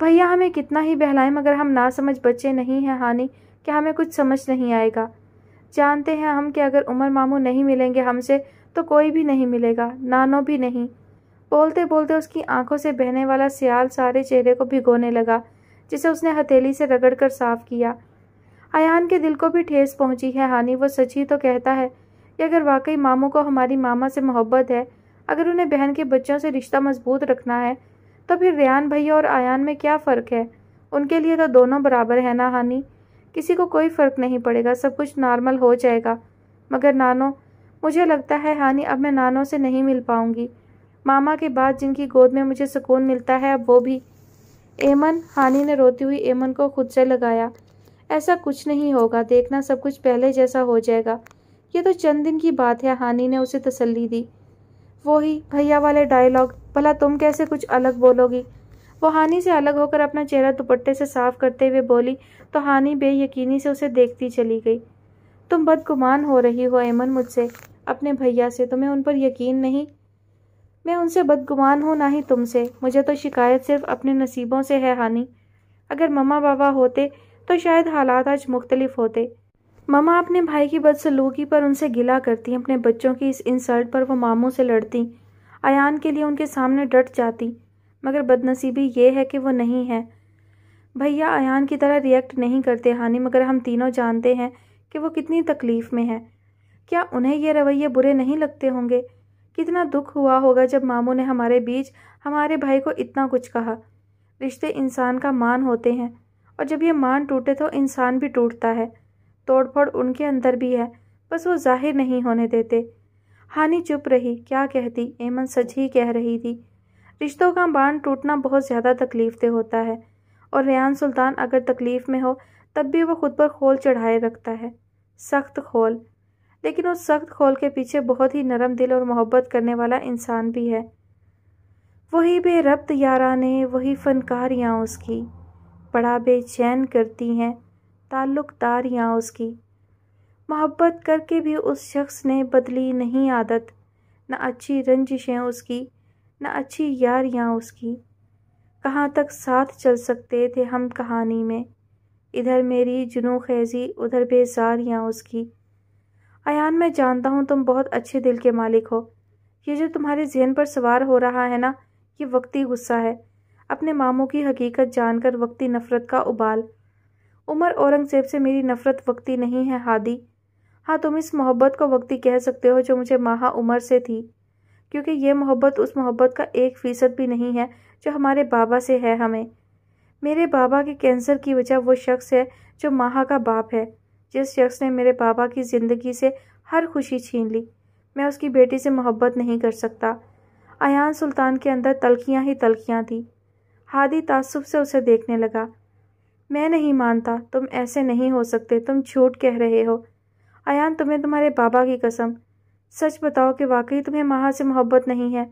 S1: بھیا ہمیں کتنا ہی بہلائیں مگر ہم ناسمجھ بچے نہیں ہیں ہانی کہ ہمیں کچھ سمجھ نہیں آئے گا۔ جانتے ہیں ہم کہ اگر عمر ماموں نہیں ملیں گے ہم سے تو کوئی بھی نہیں ملے گا، نانو بھی نہیں۔ بولتے بولتے اس کی آنکھوں سے بہنے والا سیال سارے چہرے کو بھگونے لگا، جسے اس نے ہتھیلی سے رگڑ کر صاف کیا۔ ایان کے دل کو بھی ٹھیس پہنچی ہے ہانی، وہ سچ ہی تو کہتا ہے کہ اگر واقعی ماموں کو ہماری ماما سے محبت ہے، اگر انہیں بہن کے بچوں سے رشتہ مضبوط رکھنا ہے، تو پھر ریان بھیا اور ایان میں کیا فرق ہے؟ ان کے لیے تو دونوں برابر ہیں نا ہانی، کسی کو کوئی فرق نہیں پڑے گا، سب کچھ نارمل ہو جائے گا۔ مگر نانو، مجھے لگتا ہے ہانی اب میں نانو سے نہیں مل پاؤں گی۔ ماما کے بعد جن کی گود میں مجھے سکون ملتا ہے اب وہ بھی۔ ایمن، ہانی نے روتی ہوئی ایمن کو خود سے لگایا۔ ایسا کچھ نہیں ہوگا، دیکھنا سب کچھ پہلے جیسا ہو جائے گا، یہ تو چند دن کی بات ہے، ہانی نے اسے تسلی دی۔ وہی بھیا والے ڈائلاگ، بھلا تم کیسے کچھ الگ بولو گی؟ وہ ہانی سے الگ ہو کر اپنا چہرہ دوپٹے سے صاف کرتے ہوئے بولی تو ہانی بے یقینی سے اسے دیکھتی چلی گئی۔ تم بدگمان ہو رہی ہو ایمن مجھ سے، اپنے بھیا سے، تمہیں ان پر یقین نہیں؟ میں ان سے بدگمان ہوں نہ ہی تم سے، مجھے تو شکایت صرف اپنے نصیبوں سے ہے ہانی۔ اگر ماما بابا ہوتے تو شاید حالات آج مختلف ہوتے۔ ماما اپنے بھائی کی بدسلوکی پر ان سے گلہ کرتی، اپنے بچوں کی اس انسلٹ پر وہ ماموں سے لڑتی، ایان کے لیے ان کے سامنے ڈٹ جاتی، مگر بدنصیبی یہ ہے کہ وہ نہیں ہے۔ بھیا ایان کی طرح ریئیکٹ نہیں کرتے ہانی، مگر ہم تینوں جانتے ہیں کہ وہ کتنی تکلیف میں ہے۔ کیا انہیں یہ رویے برے نہیں لگتے ہوں گے؟ کتنا دکھ ہوا ہوگا جب ماموں نے ہمارے بیچ ہمارے بھائی کو اتنا کچھ کہا۔ رشتے انسان کا مان ہوتے ہیں، اور جب یہ مان ٹوٹے تو انسان بھی ٹوٹتا ہے۔ توڑ پھوڑ ان کے اندر بھی ہے، بس وہ ظاہر نہیں ہونے دیتے۔ ہانی چپ رہی، کیا کہتی؟ ایمن سچ ہی کہہ رہی تھی۔ رشتوں کا بانڈ ٹوٹنا بہت زیادہ تکلیف دہ ہوتا ہے، اور ریان سلطان اگر تکلیف میں ہو تب بھی وہ خود پر خول چڑھائے رکھتا ہے، سخت خول۔ لیکن اس سخت خول کے پیچھے بہت ہی نرم دل اور محبت کرنے والا انسان بھی ہے۔ وہی بے ربط یارانے، وہی فنکاریاں اس کی، بڑا بے چین کرتی ہیں تعلق داریاں اس کی۔ محبت کر کے بھی اس شخص نے بدلی نہیں عادت، نہ اچھی رنجشیں اس کی، نہ اچھی یاریاں اس کی۔ کہاں تک ساتھ چل سکتے تھے ہم کہانی میں، ادھر میری جنوں خیزی ادھر بیزاریاں اس کی۔ ایان، میں جانتا ہوں تم بہت اچھے دل کے مالک ہو، یہ جو تمہارے ذہن پر سوار ہو رہا ہے نا، یہ وقتی غصہ ہے، اپنے ماموں کی حقیقت جان کر وقتی نفرت کا ابال۔ عمر اورنگزیب سے میری نفرت وقتی نہیں ہے ہادی۔ ہاں، تم اس محبت کو وقتی کہہ سکتے ہو جو مجھے ماہا عمر سے تھی، کیونکہ یہ محبت اس محبت کا 1% بھی نہیں ہے جو ہمارے بابا سے ہے ہمیں۔ میرے بابا کے کینسر کی وجہ وہ شخص ہے جو ماہا کا باپ ہے، جس شخص نے میرے بابا کی زندگی سے ہر خوشی چھین لی۔ میں اس کی بیٹی سے محبت نہیں کر سکتا۔ ایان سلطان کے اندر تلخیاں ہی تلخیاں تھی۔ ہادی تعصب سے اسے دیکھنے لگا۔ میں نہیں مانتا، تم ایسے نہیں ہو سکتے، تم جھوٹ کہہ رہے ہو۔ ایان، تمہیں تمہارے بابا کی قسم، سچ بتاؤ کہ واقعی تمہیں ماہا سے محبت نہیں ہے؟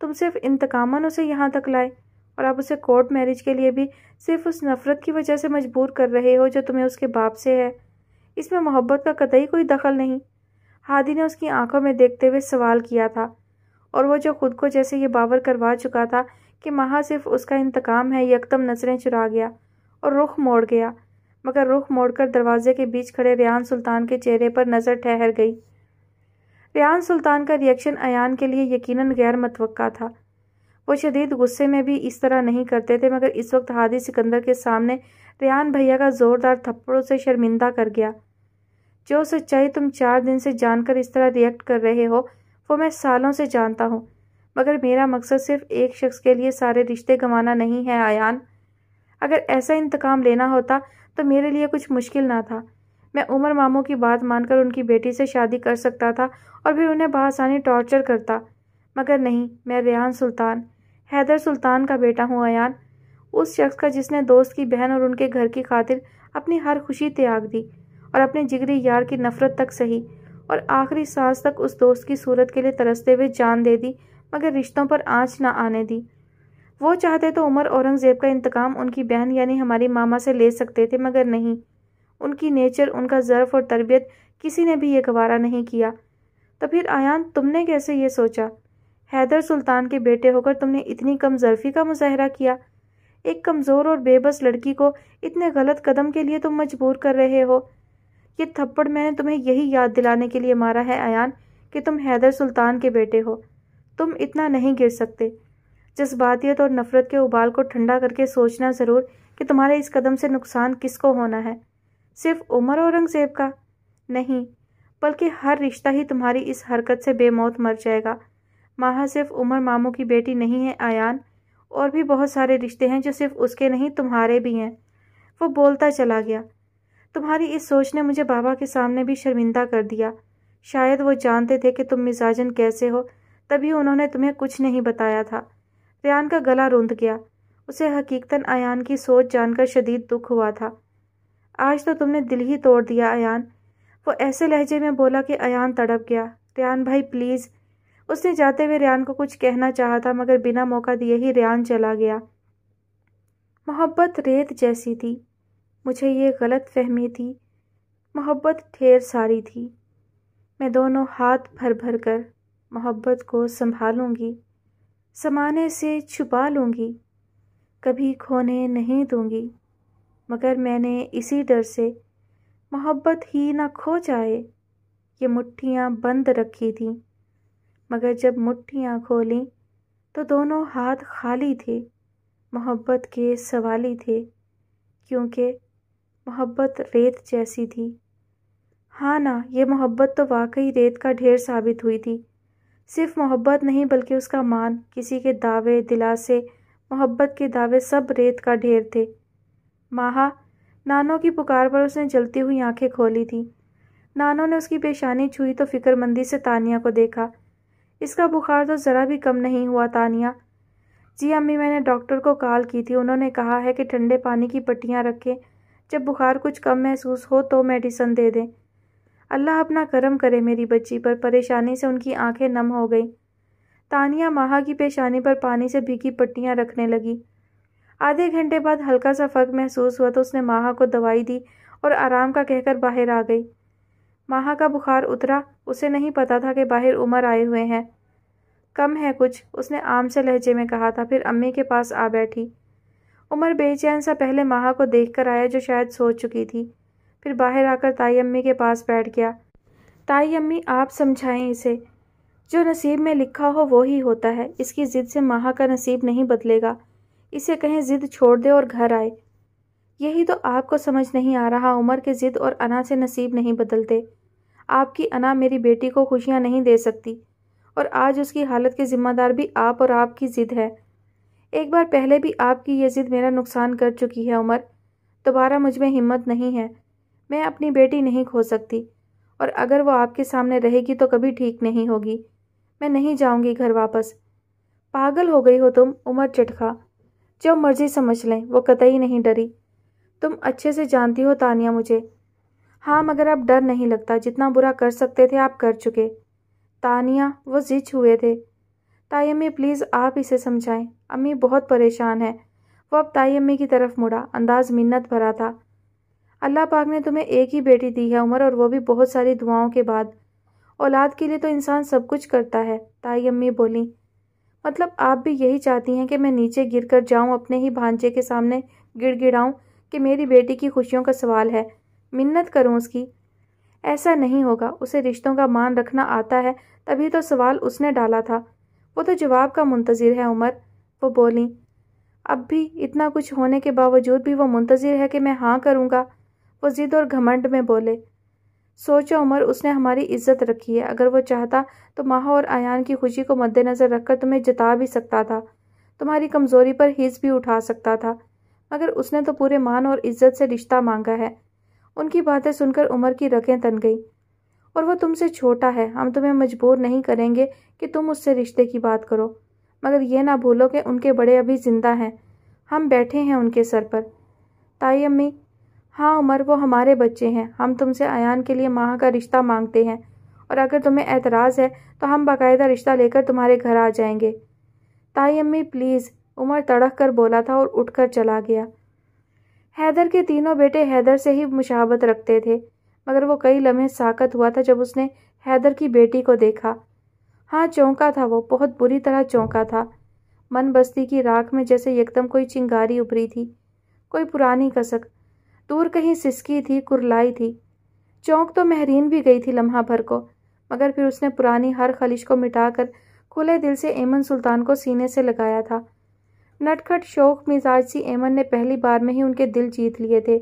S1: تم صرف انتقاماً اسے یہاں تک لائے، اور اب اسے کورٹ میرج کے لیے بھی صرف اس نفرت کی وجہ سے مجبور کر رہے ہو جو تمہیں اس کے باپ سے ہے؟ اس میں محبت کا قطعی کوئی دخل نہیں۔ ہادی نے اس کی آنکھوں میں دیکھتے ہوئے سوال کیا تھا، اور وہ جو خود کو جیسے یہ باور کروا چکا تھا کہ ماہا صرف اس کا انتقام ہے، یکدم نظریں چرا گیا اور رخ موڑ گیا، مگر رخ موڑ کر دروازے کے بیچ کھڑے ریان سلطان کے چہرے پر نظر ٹھہر گئی۔ ریان سلطان کا ریئیکشن ایان کے لیے یقیناً غیر متوقع تھا۔ وہ شدید غصے میں بھی اس طرح نہیں کرتے تھے، مگر اس وقت ہادی سکندر کے سامنے ریان بھیا کا زوردار تھپڑ اسے شرمندہ کر گیا۔ جو سچائی تم 4 دن سے جان کر اس طرح ریئیکٹ کر رہے ہو وہ میں سالوں سے جانتا ہوں، مگر میرا مقصد صرف ایک شخص کے لیے سارے رشتے گنوانا نہیں ہے ایان۔ اگر ایسا انتقام لینا ہوتا تو میرے لیے کچھ مشکل نہ تھا، میں عمر ماموں کی بات مان کر ان کی بیٹی سے شادی کر سکتا تھا اور پھر انہیں بآسانی ٹارچر کرتا، مگر نہیں، میں ریان سلطان، حیدر سلطان کا بیٹا ہوں ایان، اس شخص کا جس نے دوست کی بہن اور ان کے گھر کی خاطر اپنی ہر خوشی تیاگ دی، اور اپنے جگری یار کی نفرت تک سہی، اور آخری سانس تک اس دوست کی صورت کے لیے ترستے ہوئے جان دے دی، مگر رشتوں پر آنچ نہ آنے دی۔ وہ چاہتے تو عمر اورنگزیب کا انتقام ان کی بہن یعنی ہماری ماما سے لے سکتے تھے، مگر نہیں، ان کی نیچر، ان کا ظرف اور تربیت کسی نے بھی یہ گوارا نہیں کیا۔ تو پھر ایان تم نے کیسے یہ سوچا؟ حیدر سلطان کے بیٹے ہو کر تم نے اتنی کم ظرفی کا مظاہرہ کیا؟ ایک کمزور اور بے بس لڑکی کو اتنے غلط قدم کے لیے تم مجبور کر رہے ہو۔ یہ تھپڑ میں نے تمہیں یہی یاد دلانے کے لیے مارا ہے ایان کہ تم حیدر سلطان کے بیٹے ہو۔ تم اتنا نہیں گر سکتے۔ جذباتیت اور نفرت کے ابال کو ٹھنڈا کر کے سوچنا ضرور کہ تمہارے اس قدم سے نقصان کس کو ہونا ہے۔ صرف عمر اورنگزیب کا؟ نہیں، بلکہ ہر رشتہ ہی تمہاری اس حرکت سے بے موت مر جائے گا۔ ماہا صرف عمر ماموں کی بیٹی نہیں ہے ایان، اور بھی بہت سارے رشتے ہیں جو صرف اس کے نہیں تمہارے بھی ہیں۔ وہ بولتا چلا گیا۔ تمہاری اس سوچ نے مجھے بابا کے سامنے بھی شرمندہ کر دیا۔ شاید وہ جانتے تھے کہ تم مزاجن کیسے ہو، تبھی انہوں نے تمہیں کچھ نہیں بتایا تھا۔ ریان کا گلا روندھ گیا۔ اسے حقیقتاً ایان کی سوچ جان کر شدید دکھ ہوا تھا۔ آج تو تم نے دل ہی توڑ دیا ایان۔ وہ ایسے لہجے میں بولا کہ ایان تڑپ گیا۔ ریان بھائی پلیز۔ اس نے جاتے ہوئے ریان کو کچھ کہنا چاہا تھا، مگر بنا موقع دیے ہی ریان چلا گیا۔ محبت ریت جیسی تھی، مجھے یہ غلط فہمی تھی۔ محبت ڈھیر ساری تھی۔ میں دونوں ہاتھ بھر بھر کر محبت کو سنبھالوں گی، زمانے سے چھپا لوں گی، کبھی کھونے نہیں دوں گی، مگر میں نے اسی ڈر سے محبت ہی نہ کھو جائے یہ مٹھیاں بند رکھی تھیں، مگر جب مٹھیاں کھولیں تو دونوں ہاتھ خالی تھے، محبت کے سوالی تھے، کیونکہ محبت ریت جیسی تھی۔ ہاں نا، یہ محبت تو واقعی ریت کا ڈھیر ثابت ہوئی تھی۔ صرف محبت نہیں بلکہ اس کا مان، کسی کے دعوے، دلاسے، محبت کے دعوے سب ریت کا ڈھیر تھے۔ ماہا، نانو کی پکار پر اس نے جلتی ہوئی آنکھیں کھولی تھی۔ نانو نے اس کی پیشانی چھوئی تو فکر مندی سے تانیہ کو دیکھا۔ اس کا بخار تو ذرا بھی کم نہیں ہوا تانیہ۔ جی امی، میں نے ڈاکٹر کو کال کی تھی، انہوں نے کہا ہے کہ ٹھنڈے پانی کی پٹیاں رکھیں، جب بخار کچھ کم محسوس ہو تو میڈیسن دے دیں۔ اللہ اپنا کرم کرے میری بچی پر۔ پریشانی سے ان کی آنکھیں نم ہو گئیں۔ تانیہ ماہا کی پیشانی پر پانی سے بھیگی پٹیاں رکھنے لگی۔ آدھے گھنٹے بعد ہلکا سا فرق محسوس ہوا تو اس نے ماہا کو دوائی دی اور آرام کا کہہ کر باہر آ گئی۔ ماہا کا بخار اترا، اسے نہیں پتا تھا کہ باہر عمر آئے ہوئے ہیں۔ کم ہے کچھ، اس نے عام سے لہجے میں کہا تھا، پھر امی کے پاس آ بیٹھی۔ عمر بے چین سا پہلے ماہا کو دیکھ کر آیا جو شاید سو چکی تھی، پھر باہر آ کر تائی امی کے پاس بیٹھ گیا۔ تائی امی، آپ سمجھائیں اسے، جو نصیب میں لکھا ہو وہی ہوتا ہے، اس کی ضد سے ماہا کا نصیب نہیں بدلے گا، اسے کہیں ضد چھوڑ دے اور گھر آئے۔ یہی تو آپ کو سمجھ نہیں آ رہا عمر کے ضد اور انا سے نصیب نہیں بدلتے۔ آپ کی انا میری بیٹی کو خوشیاں نہیں دے سکتی، اور آج اس کی حالت کے ذمہ دار بھی آپ اور آپ کی ضد ہے۔ ایک بار پہلے بھی آپ کی یہ ضد میرا نقصان کر چکی ہے عمر، دوبارہ مجھ میں ہمت نہیں ہے۔ میں اپنی بیٹی نہیں کھو سکتی، اور اگر وہ آپ کے سامنے رہے گی تو کبھی ٹھیک نہیں ہوگی۔ میں نہیں جاؤں گی گھر واپس۔ پاگل ہو گئی ہو تم، عمر چٹکا۔ جو مرضی سمجھ لیں، وہ قطعی نہیں ڈری۔ تم اچھے سے جانتی ہو تانیہ مجھے۔ ہاں، مگر اب ڈر نہیں لگتا، جتنا برا کر سکتے تھے آپ کر چکے۔ تانیہ، وہ ضد ہوئے تھے۔ تائی امی پلیز آپ اسے سمجھائیں، امی بہت پریشان ہے۔ وہ اب تائی امی کی طرف مڑا، انداز منت بھرا تھا۔ اللہ پاک نے تمہیں ایک ہی بیٹی دی ہے عمر، اور وہ بھی بہت ساری دعاؤں کے بعد۔ اولاد کے لیے تو انسان سب کچھ کرتا ہے، تائی امی بولیں۔ مطلب آپ بھی یہی چاہتی ہیں کہ میں نیچے گر کر جاؤں، اپنے ہی بھانجے کے سامنے گڑ گڑاؤں کہ میری بیٹی کی خوشیوں کا سوال ہے، منت کروں اس کی؟ ایسا نہیں ہوگا، اسے رشتوں کا مان رکھنا آتا ہے، تبھی تو سوال اس نے ڈالا تھا۔ وہ تو جواب کا منتظر ہے عمر، وہ بولیں۔ اب بھی اتنا کچھ ہونے کے باوجود بھی وہ منتظر ہے کہ میں ہاں کروں گا، وہ ضد اور گھمنڈ میں بولے۔ سوچو عمر، اس نے ہماری عزت رکھی ہے، اگر وہ چاہتا تو ماہا اور ایان کی خوشی کو مد نظر رکھ کر تمہیں جتا بھی سکتا تھا، تمہاری کمزوری پر حس بھی اٹھا سکتا تھا، مگر اس نے تو پورے مان اور عزت سے رشتہ مانگا ہے۔ ان کی باتیں سن کر عمر کی رگیں تن گئی۔ اور وہ تم سے چھوٹا ہے، ہم تمہیں مجبور نہیں کریں گے کہ تم اس سے رشتے کی بات کرو، مگر یہ نہ بھولو کہ ان کے بڑے ابھی زندہ ہیں، ہم بیٹھے ہیں ان کے سر پر۔ تائی امی، ہاں عمر، وہ ہمارے بچے ہیں، ہم تم سے ایان کے لیے ماہا کا رشتہ مانگتے ہیں، اور اگر تمہیں اعتراض ہے تو ہم باقاعدہ رشتہ لے کر تمہارے گھر آ جائیں گے۔ تائی امی پلیز، عمر تڑک کر بولا تھا اور اٹھ کر چلا گیا۔ حیدر کے تینوں بیٹے حیدر سے ہی مشابہت رکھتے تھے، مگر وہ کئی لمحے ساکت ہوا تھا جب اس نے حیدر کی بیٹی کو دیکھا۔ ہاں چونکا تھا، وہ بہت بری طرح چونکا تھا۔ من بستی کی راکھ میں جیسے یکدم کوئی چنگاری ابھری تھی، کوئی پرانی کسک، دور کہیں سسکی تھی، کرلائی تھی۔ چونک تو مہرین بھی گئی تھی لمحہ بھر کو، مگر پھر اس نے پرانی ہر خلش کو مٹا کر کھلے دل سے ایمن سلطان کو سینے سے لگایا تھا۔ نٹ کھٹ شوخ مزاج سی ایمن نے پہلی بار میں ہی ان کے دل جیت لیے تھے،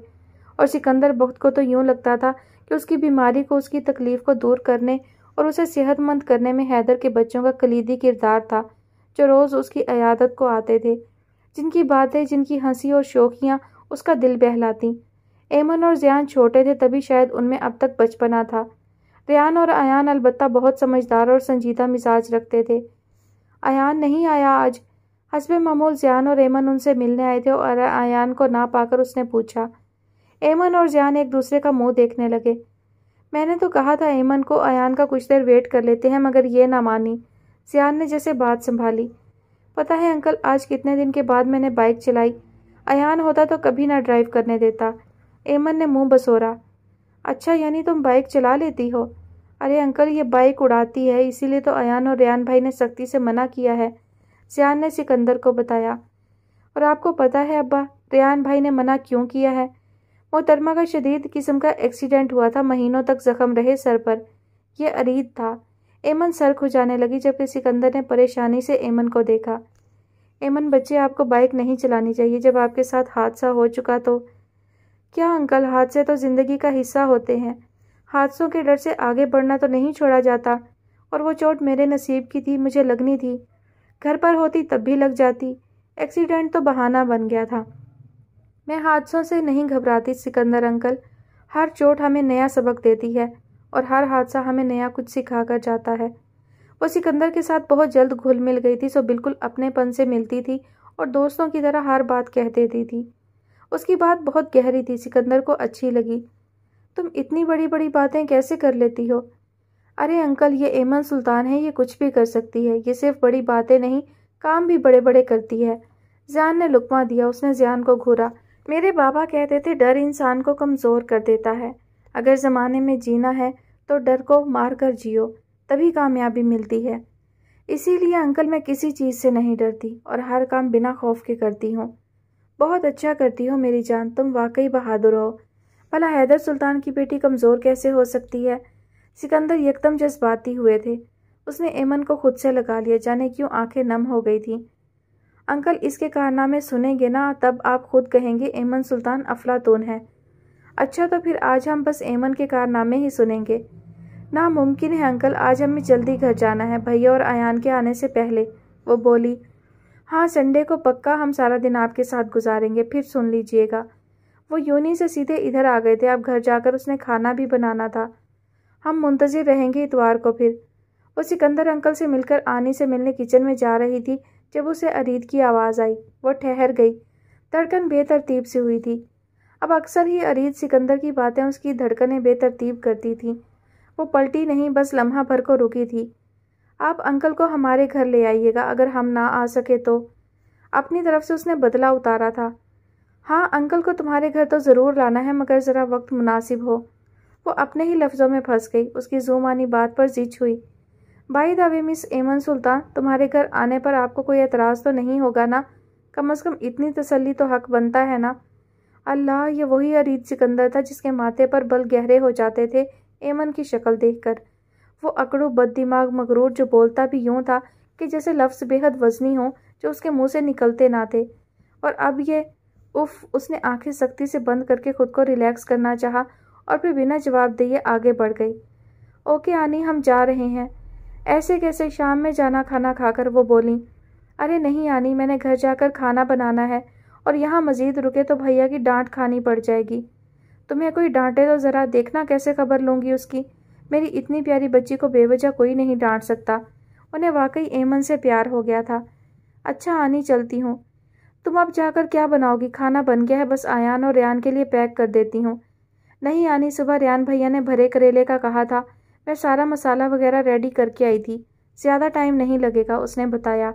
S1: اور سکندر بخت کو تو یوں لگتا تھا کہ اس کی بیماری کو، اس کی تکلیف کو دور کرنے اور اسے صحت مند کرنے میں حیدر کے بچوں کا کلیدی کردار تھا، جو روز اس کی عیادت کو آتے تھے، جن کی باتیں، جن کی ہنسی اور شوخیاں اس کا دل بہلاتی۔ ایمن اور زیان چھوٹے تھے، تبھی شاید ان میں اب تک بچپنا تھا۔ ریان اور ایان البتہ بہت سمجھدار اور سنجیدہ مزاج رکھتے تھے۔ ایان نہیں آیا آج؟ حسب معمول زیان اور ایمن ان سے ملنے آئے تھے، اور ایان کو نہ پا کر اس نے پوچھا۔ ایمن اور زیان ایک دوسرے کا منہ دیکھنے لگے۔ میں نے تو کہا تھا ایمن کو ایان کا کچھ دیر ویٹ کر لیتے ہیں، مگر یہ نہ مانی۔ زیان نے جیسے بات سنبھالی۔ پتہ ہے انکل، آج کتنے دن کے بعد میں نے بائک چلائی۔ ایان ہوتا تو کبھی نہ ڈرائیو کرنے دیتا۔ ایمن نے منہ بسورا۔ اچھا، یعنی تم بائک چلا لیتی ہو؟ ارے انکل، یہ بائک اڑاتی ہے، اسی لیے تو ایان اور ریان بھائی نے سختی سے منع کیا ہے، زیان نے سکندر کو بتایا۔ اور آپ کو پتہ ہے ابا، ریان بھائی نے منع کیوں کیا ہے؟ محترمہ کا شدید قسم کا ایکسیڈنٹ ہوا تھا، مہینوں تک زخم رہے سر پر۔ یہ عرید تھا۔ ایمن سر کھجانے لگی، جبکہ سکندر نے پریشانی سے ایمن کو دیکھا۔ ایمن بچے، آپ کو بائک نہیں چلانی چاہیے جب آپ کے ساتھ حادثہ ہو چکا تو۔ کیا انکل، حادثے تو زندگی کا حصہ ہوتے ہیں۔ حادثوں کے ڈر سے آگے بڑھنا تو نہیں چھوڑا جاتا، اور وہ چوٹ میرے نصیب کی تھی، مجھے لگنی تھی۔ گھر پر ہوتی تب بھی لگ جاتی، ایکسیڈنٹ تو بہانہ بن گیا تھا۔ میں حادثوں سے نہیں گھبراتی سکندر انکل، ہر چوٹ ہمیں نیا سبق دیتی ہے، اور ہر حادثہ ہمیں نیا کچھ سکھا کر جاتا ہے۔ وہ سکندر کے ساتھ بہت جلد گھل مل گئی تھی، سو بالکل اپنے پن سے ملتی تھی اور دوستوں کی طرح ہر بات کہہ دیتی تھی۔ اس کی بات بہت گہری تھی، سکندر کو اچھی لگی۔ تم اتنی بڑی بڑی باتیں کیسے کر لیتی ہو؟ ارے انکل، یہ ایمن سلطان ہے، یہ کچھ بھی کر سکتی ہے، یہ صرف بڑی باتیں نہیں، کام بھی بڑے بڑے کرتی ہے۔ زیان نے لقمہ دیا، اس نے زیان کو گھورا۔ میرے بابا کہتے تھے ڈر انسان کو کمزور کر دیتا ہے، اگر زمانے میں جینا ہے تو ڈر کو مار کر جیو، تبھی کامیابی ملتی ہے۔ اسی لیے انکل میں کسی چیز سے نہیں ڈرتی، اور ہر کام بنا خوف کے کرتی ہوں۔ بہت اچھا کرتی ہو میری جان، تم واقعی بہادر ہو۔ بھلا حیدر سلطان کی بیٹی کمزور کیسے ہو سکتی ہے؟ سکندر یکدم جذباتی ہوئے تھے۔ اس نے ایمن کو خود سے لگا لیا، جانے کیوں آنکھیں نم ہو گئی تھیں۔ انکل، اس کے کارنامے سنیں گے نا، تب آپ خود کہیں گے ایمن سلطان افلاطون ہے۔ اچھا، تو پھر آج ہم بس ایمن کے کارنامے ہی سنیں گے؟ ناممکن ہے انکل، آج ہمیں جلدی گھر جانا ہے، بھیا اور ایان کے آنے سے پہلے، وہ بولی۔ ہاں، سنڈے کو پکا ہم سارا دن آپ کے ساتھ گزاریں گے، پھر سن لیجئے گا۔ وہ یونی سے سیدھے ادھر آ گئے تھے، اب گھر جا کر اس نے کھانا بھی بنانا تھا۔ ہم منتظر رہیں گے اتوار کو پھر۔ وہ سکندر انکل سے مل کر آنی سے ملنے کچن میں جا رہی تھی جب اسے ارید کی آواز آئی۔ وہ ٹھہر گئی، دھڑکن بے ترتیب سی ہوئی تھی۔ اب اکثر ہی ارید سکندر کی باتیں اس کی دھڑکنیں بے ترتیب کرتی تھیں۔ وہ پلٹی نہیں، بس لمحہ بھر کو رکی تھی۔ آپ انکل کو ہمارے گھر لے آئیے گا، اگر ہم نہ آ سکے تو۔ اپنی طرف سے اس نے بدلہ اتارا تھا۔ ہاں، انکل کو تمہارے گھر تو ضرور لانا ہے، مگر ذرا وقت مناسب ہو۔ وہ اپنے ہی لفظوں میں پھنس گئی، اس کی ذو معنی بات پر زچ ہوئی۔ بائی دا وے مس ایمن سلطان، تمہارے گھر آنے پر آپ کو کوئی اعتراض تو نہیں ہوگا نا؟ کم از کم اتنی تسلی تو حق بنتا ہے نا؟ اللہ، یہ وہی ارید سکندر تھا جس کے ماتھے پر بل گہرے ہو جاتے تھے ایمن کی شکل دیکھ کر۔ وہ اکڑو بد دماغ مغرور جو بولتا بھی یوں تھا کہ جیسے لفظ بے حد وزنی ہوں جو اس کے منہ سے نکلتے نہ تھے۔ اور اب یہ اس نے آنکھیں سختی سے بند کر کے خود کو ریلیکس کرنا چاہا، اور پھر بنا جواب دیے آگے بڑھ گئی۔ اوکے آنی، ہم جا رہے ہیں۔ ایسے کیسے؟ شام میں جانا کھانا کھا کر، وہ بولیں۔ ارے نہیں آنی، میں نے گھر جا کر کھانا بنانا ہے، اور یہاں مزید رکے تو بھیا کی ڈانٹ کھانی پڑ جائے گی۔ تمہیں کوئی ڈانٹے تو ذرا دیکھنا کیسے خبر لوں گی اس کی۔ میری اتنی پیاری بچی کو بے وجہ کوئی نہیں ڈانٹ سکتا۔ انہیں واقعی ایمن سے پیار ہو گیا تھا۔ اچھا آنی، چلتی ہوں۔ تم اب جا کر کیا بناؤ گی؟ کھانا بن گیا ہے، بس ایان اور ریان کے لیے پیک کر دیتی ہوں۔ نہیں آنی، صبح ریان بھیا نے بھرے کریلے کا کہا تھا، میں سارا مسالہ وغیرہ ریڈی کر کے آئی تھی، زیادہ ٹائم نہیں لگے گا، اس نے بتایا۔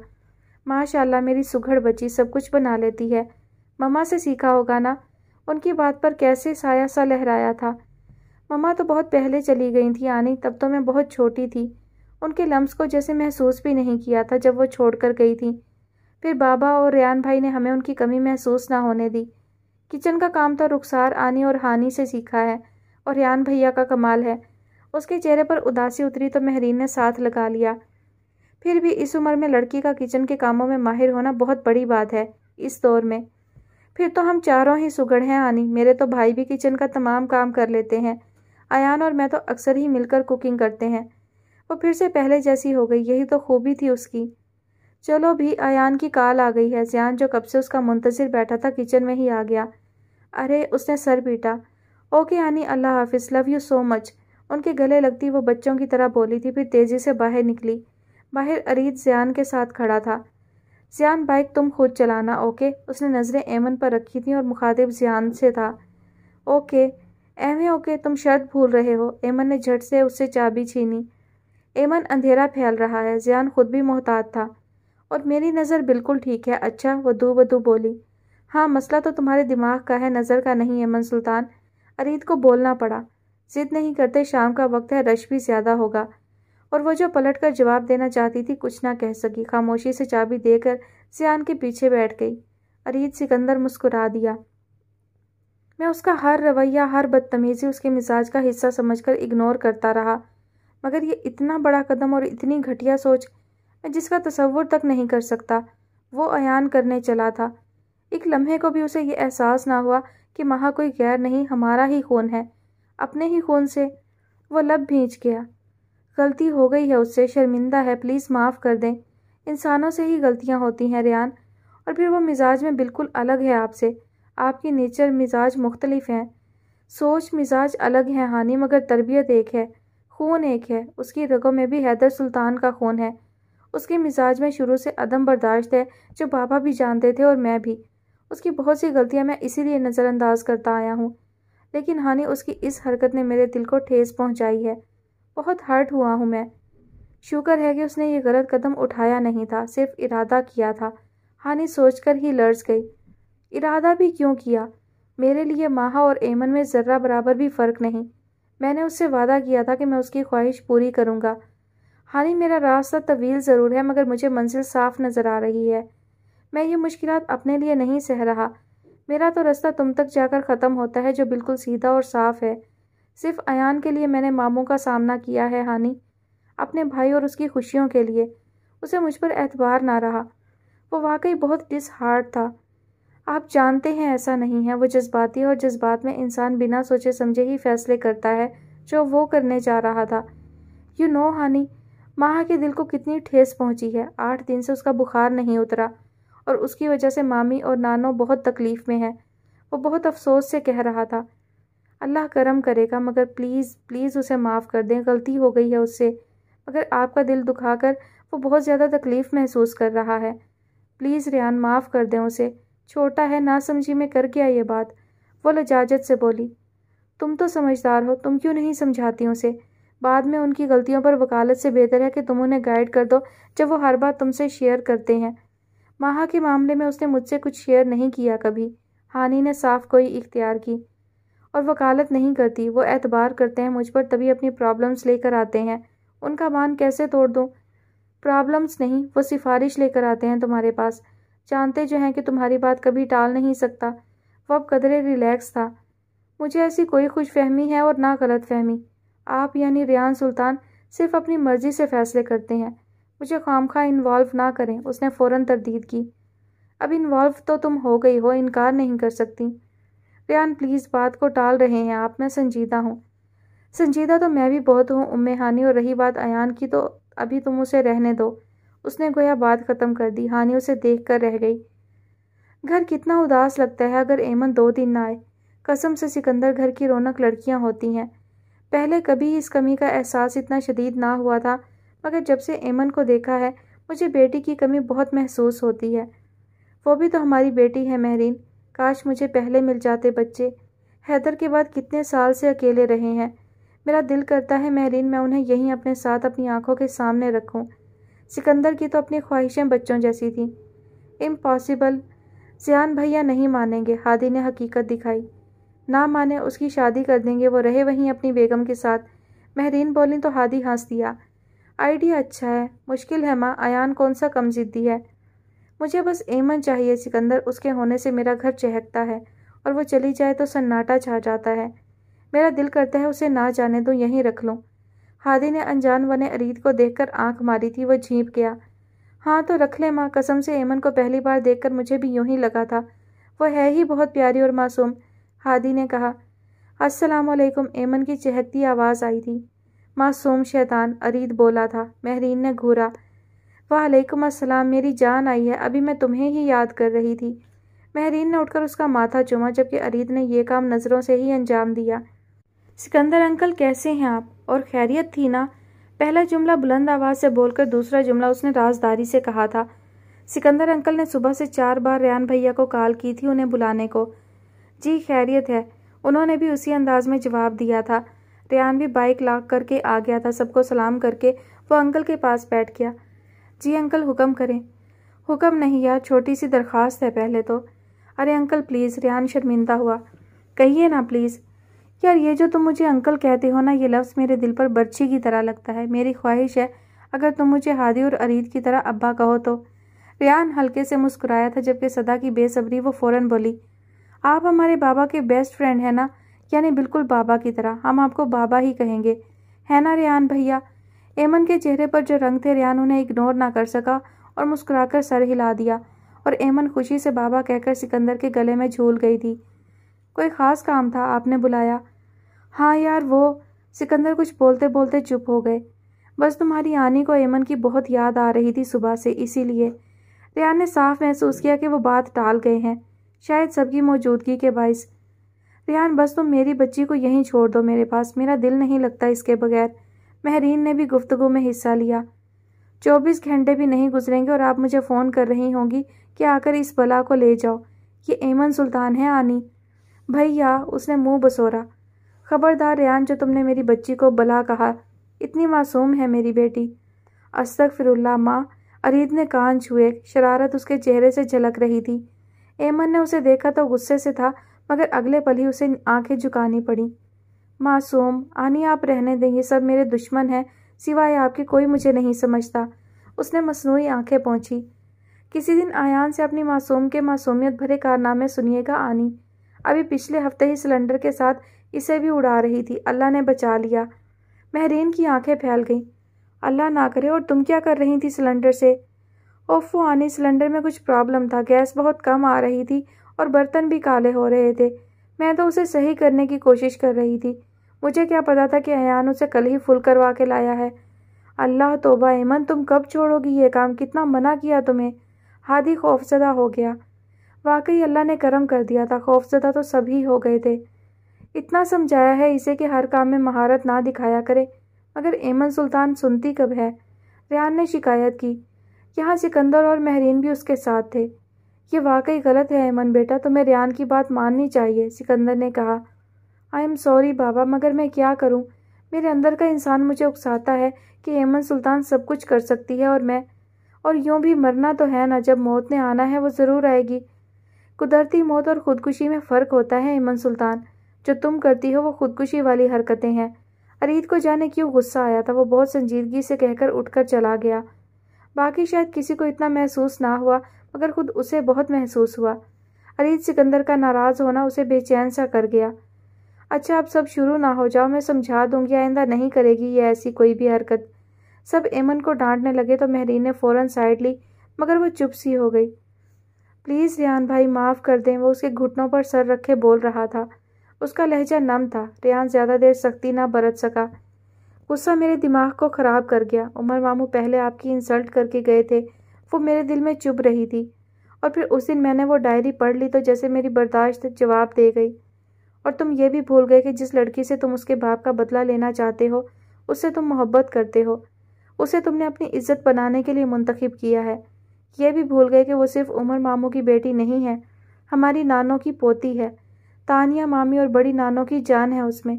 S1: ماشاء اللہ میری سگھڑ بچی سب کچھ بنا لیتی ہے، مما سے سیکھا ہوگا نا؟ ان کی بات پر کیسے سایہ سا لہرایا تھا۔ مما تو بہت پہلے چلی گئی تھی آنی، تب تو میں بہت چھوٹی تھی، ان کے لمس کو جیسے محسوس بھی نہیں کیا تھا جب وہ چھوڑ کر گئی تھی۔ پھر بابا اور ریان بھائی نے ہمیں ان کی کمی محسوس نہ ہونے دی۔ کچن کا کام تو رخسار آنی اور ہانی سے سیکھا ہے، اور ریان بھیا کا کمال ہے۔ اس کے چہرے پر اداسی اتری تو مہرین نے ساتھ لگا لیا۔ پھر بھی اس عمر میں لڑکی کا کچن کے کاموں میں ماہر ہونا بہت بڑی بات ہے اس دور میں۔ پھر تو ہم چاروں ہی سگڑ ہیں آنی، میرے تو بھائی بھی کچن کا تمام کام کر لیتے ہیں، ایان اور میں تو اکثر ہی مل کر کوکنگ کرتے ہیں۔ وہ پھر سے پہلے جیسی ہو گئی، یہی تو خوبی تھی اس کی۔ چلو بھی، ایان کی کال آ گئی ہے۔ زیان جو کب سے اس کا منتظر بیٹھا تھا کچن میں ہی آ گیا۔ ارے، اس نے سر پیٹا۔ اوکے آنی، اللہ حافظ، لو یو سو مچ۔ ان کے گلے لگتی وہ بچوں کی طرح بولی تھی، پھر تیزی سے باہر نکلی۔ باہر ارید زیان کے ساتھ کھڑا تھا۔ زیان بائک تم خود چلانا، اوکے؟ اس نے نظریں ایمن پر رکھی تھیں اور مخاطب زیان سے تھا۔ اوکے ایویں اوکے، تم شرط بھول رہے ہو۔ ایمن نے جھٹ سے اس سے چابی چھینی۔ ایمن، اندھیرا پھیل رہا ہے۔ زیان خود بھی محتاط تھا۔ اور میری نظر بالکل ٹھیک ہے۔ اچھا، وہ دو بدو بولی۔ ہاں، مسئلہ تو تمہارے دماغ کا ہے، نظر کا نہیں ایمن سلطان۔ ارید کو بولنا پڑا۔ ضد نہیں کرتے، شام کا وقت ہے، رش بھی زیادہ ہوگا۔ اور وہ جو پلٹ کر جواب دینا چاہتی تھی کچھ نہ کہہ سکی، خاموشی سے چابی دے کر زیان کے پیچھے بیٹھ گئی۔ ارید سکندر مسکرا دیا۔ میں اس کا ہر رویہ، ہر بدتمیزی اس کے مزاج کا حصہ سمجھ کر اگنور کرتا رہا، مگر یہ اتنا بڑا قدم اور اتنی گھٹیا سوچ میں جس کا تصور تک نہیں کر سکتا، وہ ایان کرنے چلا تھا۔ ایک لمحے کو بھی اسے یہ احساس نہ ہوا کہ وہاں کوئی غیر نہیں، ہمارا ہی خون ہے، اپنے ہی خون سے۔ وہ لب بھینچ گیا۔ غلطی ہو گئی ہے اس سے، شرمندہ ہے، پلیز معاف کر دیں۔ انسانوں سے ہی غلطیاں ہوتی ہیں ریان، اور پھر وہ مزاج میں بالکل الگ ہے آپ سے، آپ کی نیچر مزاج مختلف ہیں، سوچ مزاج الگ ہیں ہانی، مگر تربیت ایک ہے، خون ایک ہے۔ اس کی رگوں میں بھی حیدر سلطان کا خون ہے، اس کے مزاج میں شروع سے عدم برداشت ہے، جو بابا بھی جانتے تھے اور میں بھی۔ اس کی بہت سی غلطیاں میں اسی لیے نظر انداز کرتا آیا ہوں، لیکن ہانی اس کی اس حرکت نے میرے دل کو ٹھیس پہنچائی ہے، بہت ہرٹ ہوا ہوں میں۔ شکر ہے کہ اس نے یہ غلط قدم اٹھایا نہیں تھا، صرف ارادہ کیا تھا۔ ہانی سوچ کر ہی لرز گئی۔ ارادہ بھی کیوں کیا؟ میرے لیے ماہا اور ایمن میں ذرہ برابر بھی فرق نہیں۔ میں نے اس سے وعدہ کیا تھا کہ میں اس کی خواہش پوری کروں گا۔ ہانی، میرا راستہ طویل ضرور ہے، مگر مجھے منزل صاف نظر آ رہی ہے۔ میں یہ مشکلات اپنے لیے نہیں سہ رہا، میرا تو راستہ تم تک جا کر ختم ہوتا ہے، جو بالکل سیدھا اور صاف ہے۔ صرف ایان کے لیے میں نے ماموں کا سامنا کیا ہے ہانی، اپنے بھائی اور اس کی خوشیوں کے لیے۔ اسے مجھ پر اعتبار نہ رہا، وہ واقعی بہت ڈس ہارٹ تھا۔ آپ جانتے ہیں ایسا نہیں ہے، وہ جذباتی ہے، اور جذبات میں انسان بنا سوچے سمجھے ہی فیصلے کرتا ہے، جو وہ کرنے جا رہا تھا۔ یو نو ہانی، ماہا کے دل کو کتنی ٹھیس پہنچی ہے۔ 8 دن سے اس کا بخار نہیں اترا، اور اس کی وجہ سے مامی اور نانو بہت تکلیف میں ہیں۔ وہ بہت افسوس سے کہہ رہا تھا۔ اللہ کرم کرے گا، مگر پلیز پلیز اسے معاف کر دیں، غلطی ہو گئی ہے اس سے، مگر آپ کا دل دکھا کر وہ بہت زیادہ تکلیف محسوس کر رہا ہے۔ پلیز ریان، معاف کر دیں اسے، چھوٹا ہے، نہ سمجھی میں کر گیا یہ بات۔ وہ لجاجت سے بولی۔ تم تو سمجھدار ہو، تم کیوں نہیں سمجھاتی اسے؟ بعد میں ان کی غلطیوں پر وکالت سے بہتر ہے کہ تم انہیں گائیڈ کر دو جب وہ ہر بات تم سے شیئر کرتے ہیں۔ ماہا کے معاملے میں اس نے مجھ سے کچھ شیئر نہیں کیا کبھی۔ ہانی نے صاف کوئی اختیار کی۔ اور وکالت نہیں کرتی، وہ اعتبار کرتے ہیں مجھ پر، تبھی اپنی پرابلمز لے کر آتے ہیں۔ ان کا مان کیسے توڑ دوں؟ پرابلمز نہیں، وہ سفارش لے کر آتے ہیں تمہارے پاس، جانتے جو ہیں کہ تمہاری بات کبھی ٹال نہیں سکتا۔ وہ اب قدرے ریلیکس تھا۔ مجھے ایسی کوئی خوش فہمی ہے اور نہ غلط فہمی۔ آپ یعنی ریان سلطان صرف اپنی مرضی سے فیصلے کرتے ہیں، مجھے خواہ انوالو نہ کریں۔ اس نے فوراً تردید کی۔ اب انوالو تو تم ہو گئی ہو، انکار نہیں کر سکتی۔ ریان پلیز، بات کو ٹال رہے ہیں آپ، میں سنجیدہ ہوں۔ سنجیدہ تو میں بھی بہت ہوں ام ہانی، اور رہی بات ایان کی تو ابھی تم اسے رہنے دو۔ اس نے گویا بات ختم کر دی۔ ہانی اسے دیکھ کر رہ گئی۔ گھر کتنا اداس لگتا ہے اگر ایمن 2 دن نہ آئے۔ قسم سے سکندر، گھر کی رونق لڑکیاں ہوتی ہیں۔ پہلے کبھی اس کمی کا احساس اتنا شدید نہ ہوا تھا، مگر جب سے ایمن کو دیکھا ہے مجھے بیٹی کی کمی بہت محسوس ہوتی ہے۔ وہ بھی تو ہماری بیٹی ہے مہرین، کاش مجھے پہلے مل جاتے بچے۔ حیدر کے بعد کتنے سال سے اکیلے رہے ہیں، میرا دل کرتا ہے مہرین میں انہیں یہیں اپنے ساتھ اپنی آنکھوں کے سامنے رکھوں۔ سکندر کی تو اپنی خواہشیں بچوں جیسی تھیں۔ امپاسبل، زیان بھیا نہیں مانیں گے، ہادی نے حقیقت دکھائی۔ نہ مانے، اس کی شادی کر دیں گے، وہ رہے وہیں اپنی بیگم کے ساتھ۔ مہرین بولی تو ہادی ہنس دیا۔ آئیڈیا اچھا ہے، مشکل ہے ماں، ایان کون سا کم ضدی ہے۔ مجھے بس ایمن چاہیے سکندر، اس کے ہونے سے میرا گھر چہکتا ہے، اور وہ چلی جائے تو سناٹا چھا جاتا ہے۔ میرا دل کرتا ہے اسے نہ جانے دوں، یہیں رکھ لوں۔ ہادی نے انجان بنے ارید کو دیکھ کر آنکھ ماری تھی، وہ جھینپ گیا۔ ہاں تو رکھ لے ماں، قسم سے ایمن کو پہلی بار دیکھ کر مجھے بھی یوں ہی لگا تھا، وہ ہے ہی بہت پیاری اور معصوم، ہادی نے کہا۔ السلام علیکم، ایمن کی چہکتی آواز آئی تھی۔ معصوم شیطان، ارید بولا تھا۔ مہرین نے گھورا۔ وعلیکم السلام، میری جان آئی ہے، ابھی میں تمہیں ہی یاد کر رہی تھی۔ مہرین نے اٹھ کر اس کا ماتھا چوما، جبکہ ارید نے یہ کام نظروں سے ہی انجام دیا۔ سکندر انکل کیسے ہیں آپ؟ اور خیریت تھی نا؟ پہلا جملہ بلند آواز سے بول کر دوسرا جملہ اس نے رازداری سے کہا تھا۔ سکندر انکل نے صبح سے 4 بار ریان بھیا کو کال کی تھی انہیں بلانے کو۔ جی خیریت ہے، انہوں نے بھی اسی انداز میں جواب دیا تھا۔ ریان بھی بائک لاک کر کے آ گیا تھا، سب کو سلام کر کے وہ انکل کے پاس بیٹھ گیا۔ جی انکل حکم کریں۔ حکم نہیں یار، چھوٹی سی درخواست ہے پہلے تو۔ ارے انکل پلیز، ریان شرمندہ ہوا۔ کہیے نا پلیز۔ یار یہ جو تم مجھے انکل کہتے ہو نا، یہ لفظ میرے دل پر برچھی کی طرح لگتا ہے۔ میری خواہش ہے اگر تم مجھے ہادی اور ارید کی طرح ابا کہو تو۔ ریان ہلکے سے مسکرایا تھا، جبکہ صدا کی بے صبری وہ فوراً بولی، آپ ہمارے بابا کے بیسٹ فرینڈ ہیں نا، یعنی بالکل بابا کی طرح، ہم آپ کو بابا ہی کہیں گے، ہے نا ریان بھیا؟ ایمن کے چہرے پر جو رنگ تھے ریان انہیں اگنور نہ کر سکا اور مسکرا کر سر ہلا دیا، اور ایمن خوشی سے بابا کہہ کر سکندر کے گلے میں جھول گئی تھی۔ کوئی خاص کام تھا، آپ نے بلایا؟ ہاں یار وہ، سکندر کچھ بولتے بولتے چپ ہو گئے۔ بس تمہاری آنی کو ایمن کی بہت یاد آ رہی تھی صبح سے، اسی لیے۔ ریان نے صاف محسوس کیا کہ وہ بات ٹال گئے ہیں، شاید سب کی موجودگی کے باعث۔ ریان بس تم میری بچی کو یہیں چھوڑ دو میرے پاس، میرا دل نہیں لگتا اس کے بغیر۔ مہرین نے بھی گفتگو میں حصہ لیا۔ 24 گھنٹے بھی نہیں گزریں گے اور آپ مجھے فون کر رہی ہوں گی کہ آ کر اس بلا کو لے جاؤ۔ یہ ایمن سلطان ہے آنی۔ بھیا، اس نے منہ بسورا۔ خبردار ریان، جو تم نے میری بچی کو بلا کہا، اتنی معصوم ہے میری بیٹی۔ استغفر اللہ ماں، ارید نے کان چھوئے، شرارت اس کے چہرے سے جھلک رہی تھی۔ ایمن نے اسے دیکھا تو غصے سے تھا، مگر اگلے پل ہی اسے آنکھیں جھکانی پڑیں۔ معصوم، آنی آپ رہنے دیں، یہ سب میرے دشمن ہیں، سوائے آپ کے کوئی مجھے نہیں سمجھتا۔ اس نے مصنوعی آنکھیں پونچھی۔ کسی دن آیان سے اپنی معصوم کے معصومیت بھرے کارنامے سنیے گا آنی۔ ابھی پچھلے ہفتے ہی سلنڈر کے ساتھ اسے بھی اڑا رہی تھی، اللہ نے بچا لیا۔ مہرین کی آنکھیں پھیل گئیں۔ اللہ نہ کرے، اور تم کیا کر رہی تھی سلنڈر سے؟ اوفو آنی، سلنڈر میں کچھ پرابلم تھا، گیس بہت کم آ رہی تھی اور برتن بھی کالے ہو رہے تھے، میں تو اسے صحیح کرنے کی کوشش کر رہی تھی، مجھے کیا پتا تھا کہ ایان اسے کل ہی فل کروا کے لایا ہے۔ اللہ توبہ ایمن، تم کب چھوڑو گی یہ کام؟ کتنا منع کیا تمہیں؟ ہادی خوفزدہ ہو گیا۔ واقعی اللہ نے کرم کر دیا تھا، خوفزدہ تو سب ہی ہو گئے تھے۔ اتنا سمجھایا ہے اسے کہ ہر کام میں مہارت نہ دکھایا کرے، مگر ایمن سلطان سنتی کب ہے؟ ریان نے شکایت کی۔ یہاں سکندر اور مہرین بھی اس کے ساتھ تھے۔ یہ واقعی غلط ہے ایمن بیٹا، تمہیں ریان کی بات ماننی چاہیے، سکندر نے کہا۔ آئی ایم سوری بابا، مگر میں کیا کروں؟ میرے اندر کا انسان مجھے اکساتا ہے کہ ایمن سلطان سب کچھ کر سکتی ہے اور یوں بھی مرنا تو ہے نا، جب موت نے آنا ہے وہ ضرور آئے گی۔ قدرتی موت اور خودکشی میں فرق ہوتا ہے ایمن سلطان، جو تم کرتی ہو وہ خودکشی والی حرکتیں ہیں۔ ارید کو جانے کیوں غصہ آیا تھا، وہ بہت سنجیدگی سے کہہ کر اٹھ کر چلا گیا۔ باقی شاید کسی کو اتنا محسوس نہ ہوا، مگر خود اسے بہت محسوس ہوا۔ ارید سکندر کا ناراض ہونا اسے بے چین سا کر گیا۔ اچھا اب سب شروع نہ ہو جاؤ، میں سمجھا دوں گی، آئندہ نہیں کرے گی یہ ایسی کوئی بھی حرکت۔ سب ایمن کو ڈانٹنے لگے تو مہرین نے فوراً سائڈ لی، مگر وہ چپ سی ہو گئی۔ پلیز ریان بھائی معاف کر دیں، وہ اس کے گھٹنوں پر سر رکھے بول رہا تھا۔ اس کا لہجہ نم تھا۔ ریان زیادہ دیر سختی نہ برت سکا۔ غصہ میرے دماغ کو خراب کر گیا۔ عمر ماموں پہلے آپ کی انسلٹ کر کے گئے تھے، وہ میرے دل میں چبھ رہی تھی، اور پھر اس دن میں نے وہ ڈائری پڑھ لی تو جیسے میری برداشت جواب دے گئی، اور تم یہ بھی بھول گئے کہ جس لڑکی سے تم اس کے باپ کا بدلہ لینا چاہتے ہو اس سے تم محبت کرتے ہو، اسے تم نے اپنی عزت بنانے کے لیے منتخب کیا ہے۔ یہ بھی بھول گئے کہ وہ صرف عمر ماموں کی بیٹی نہیں ہے، ہماری نانوں کی پوتی ہے، تانیہ مامی اور بڑی نانوں کی جان ہے اس میں۔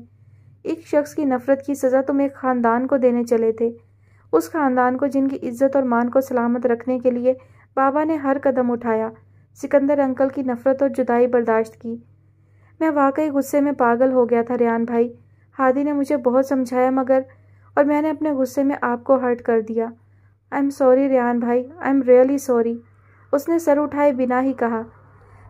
S1: ایک شخص کی نفرت کی سزا تم ایک خاندان کو دینے چلے تھے، اس خاندان کو جن کی عزت اور مان کو سلامت رکھنے کے لیے بابا نے ہر قدم اٹھایا، سکندر انکل کی نفرت اور جدائی برداشت کی۔ میں واقعی غصے میں پاگل ہو گیا تھا ریان بھائی، ہادی نے مجھے بہت سمجھایا اور میں نے اپنے غصے میں آپ کو ہرٹ کر دیا۔ آئی ایم سوری ریان بھائی، آئی ایم ریئلی سوری، اس نے سر اٹھائے بنا ہی کہا۔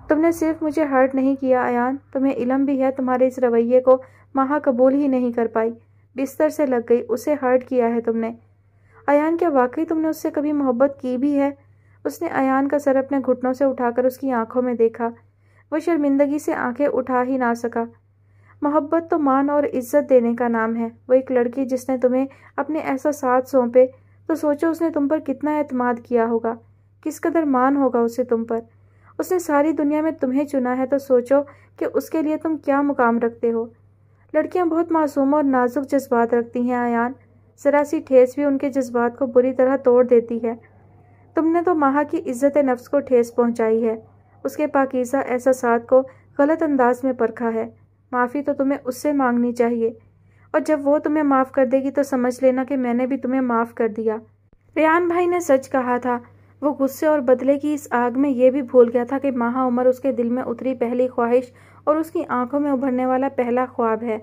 S1: تم نے صرف مجھے ہرٹ نہیں کیا ایان، تمہیں علم بھی ہے تمہارے اس رویے کو ماہا قبول ہی نہیں کر پائی، بستر سے لگ گئی، اسے ہرٹ کیا ہے تم نے۔ ایان کیا واقعی تم نے اس سے کبھی محبت کی بھی ہے؟ اس نے ایان کا سر اپنے گھٹنوں سے اٹھا کر اس کی آنکھوں میں دیکھا، وہ شرمندگی سے آنکھیں اٹھا ہی نہ سکا۔ محبت تو مان اور عزت دینے کا نام ہے، وہ ایک لڑکی جس نے تمہیں اپنے احساسات سونپے تو سوچو اس نے تم پر کتنا اعتماد کیا ہوگا، کس قدر مان ہوگا اسے تم پر۔ اس نے ساری دنیا میں تمہیں چنا ہے تو سوچو کہ اس کے لیے تم کیا مقام رکھتے ہو۔ لڑکیاں بہت معصوم اور نازک جذبات رکھتی ہیں ایان، ذرا سی ٹھیس بھی ان کے جذبات کو بری طرح توڑ دیتی ہے۔ تم نے تو ماہا کی عزت نفس کو ٹھیس پہنچائی ہے، اس کے پاکیزہ احساسات کو غلط انداز میں پرکھا ہے۔ معافی تو تمہیں اس سے مانگنی چاہیے، اور جب وہ تمہیں معاف کر دے گی تو سمجھ لینا کہ میں نے بھی تمہیں معاف کر دیا۔ ریان بھائی نے سچ کہا تھا، وہ غصے اور بدلے کی اس آگ میں یہ بھی بھول گیا تھا کہ ماہا عمر اس کے دل میں اتری پہلی خواہش اور اس کی آنکھوں میں ابھرنے والا پہلا خواب ہے۔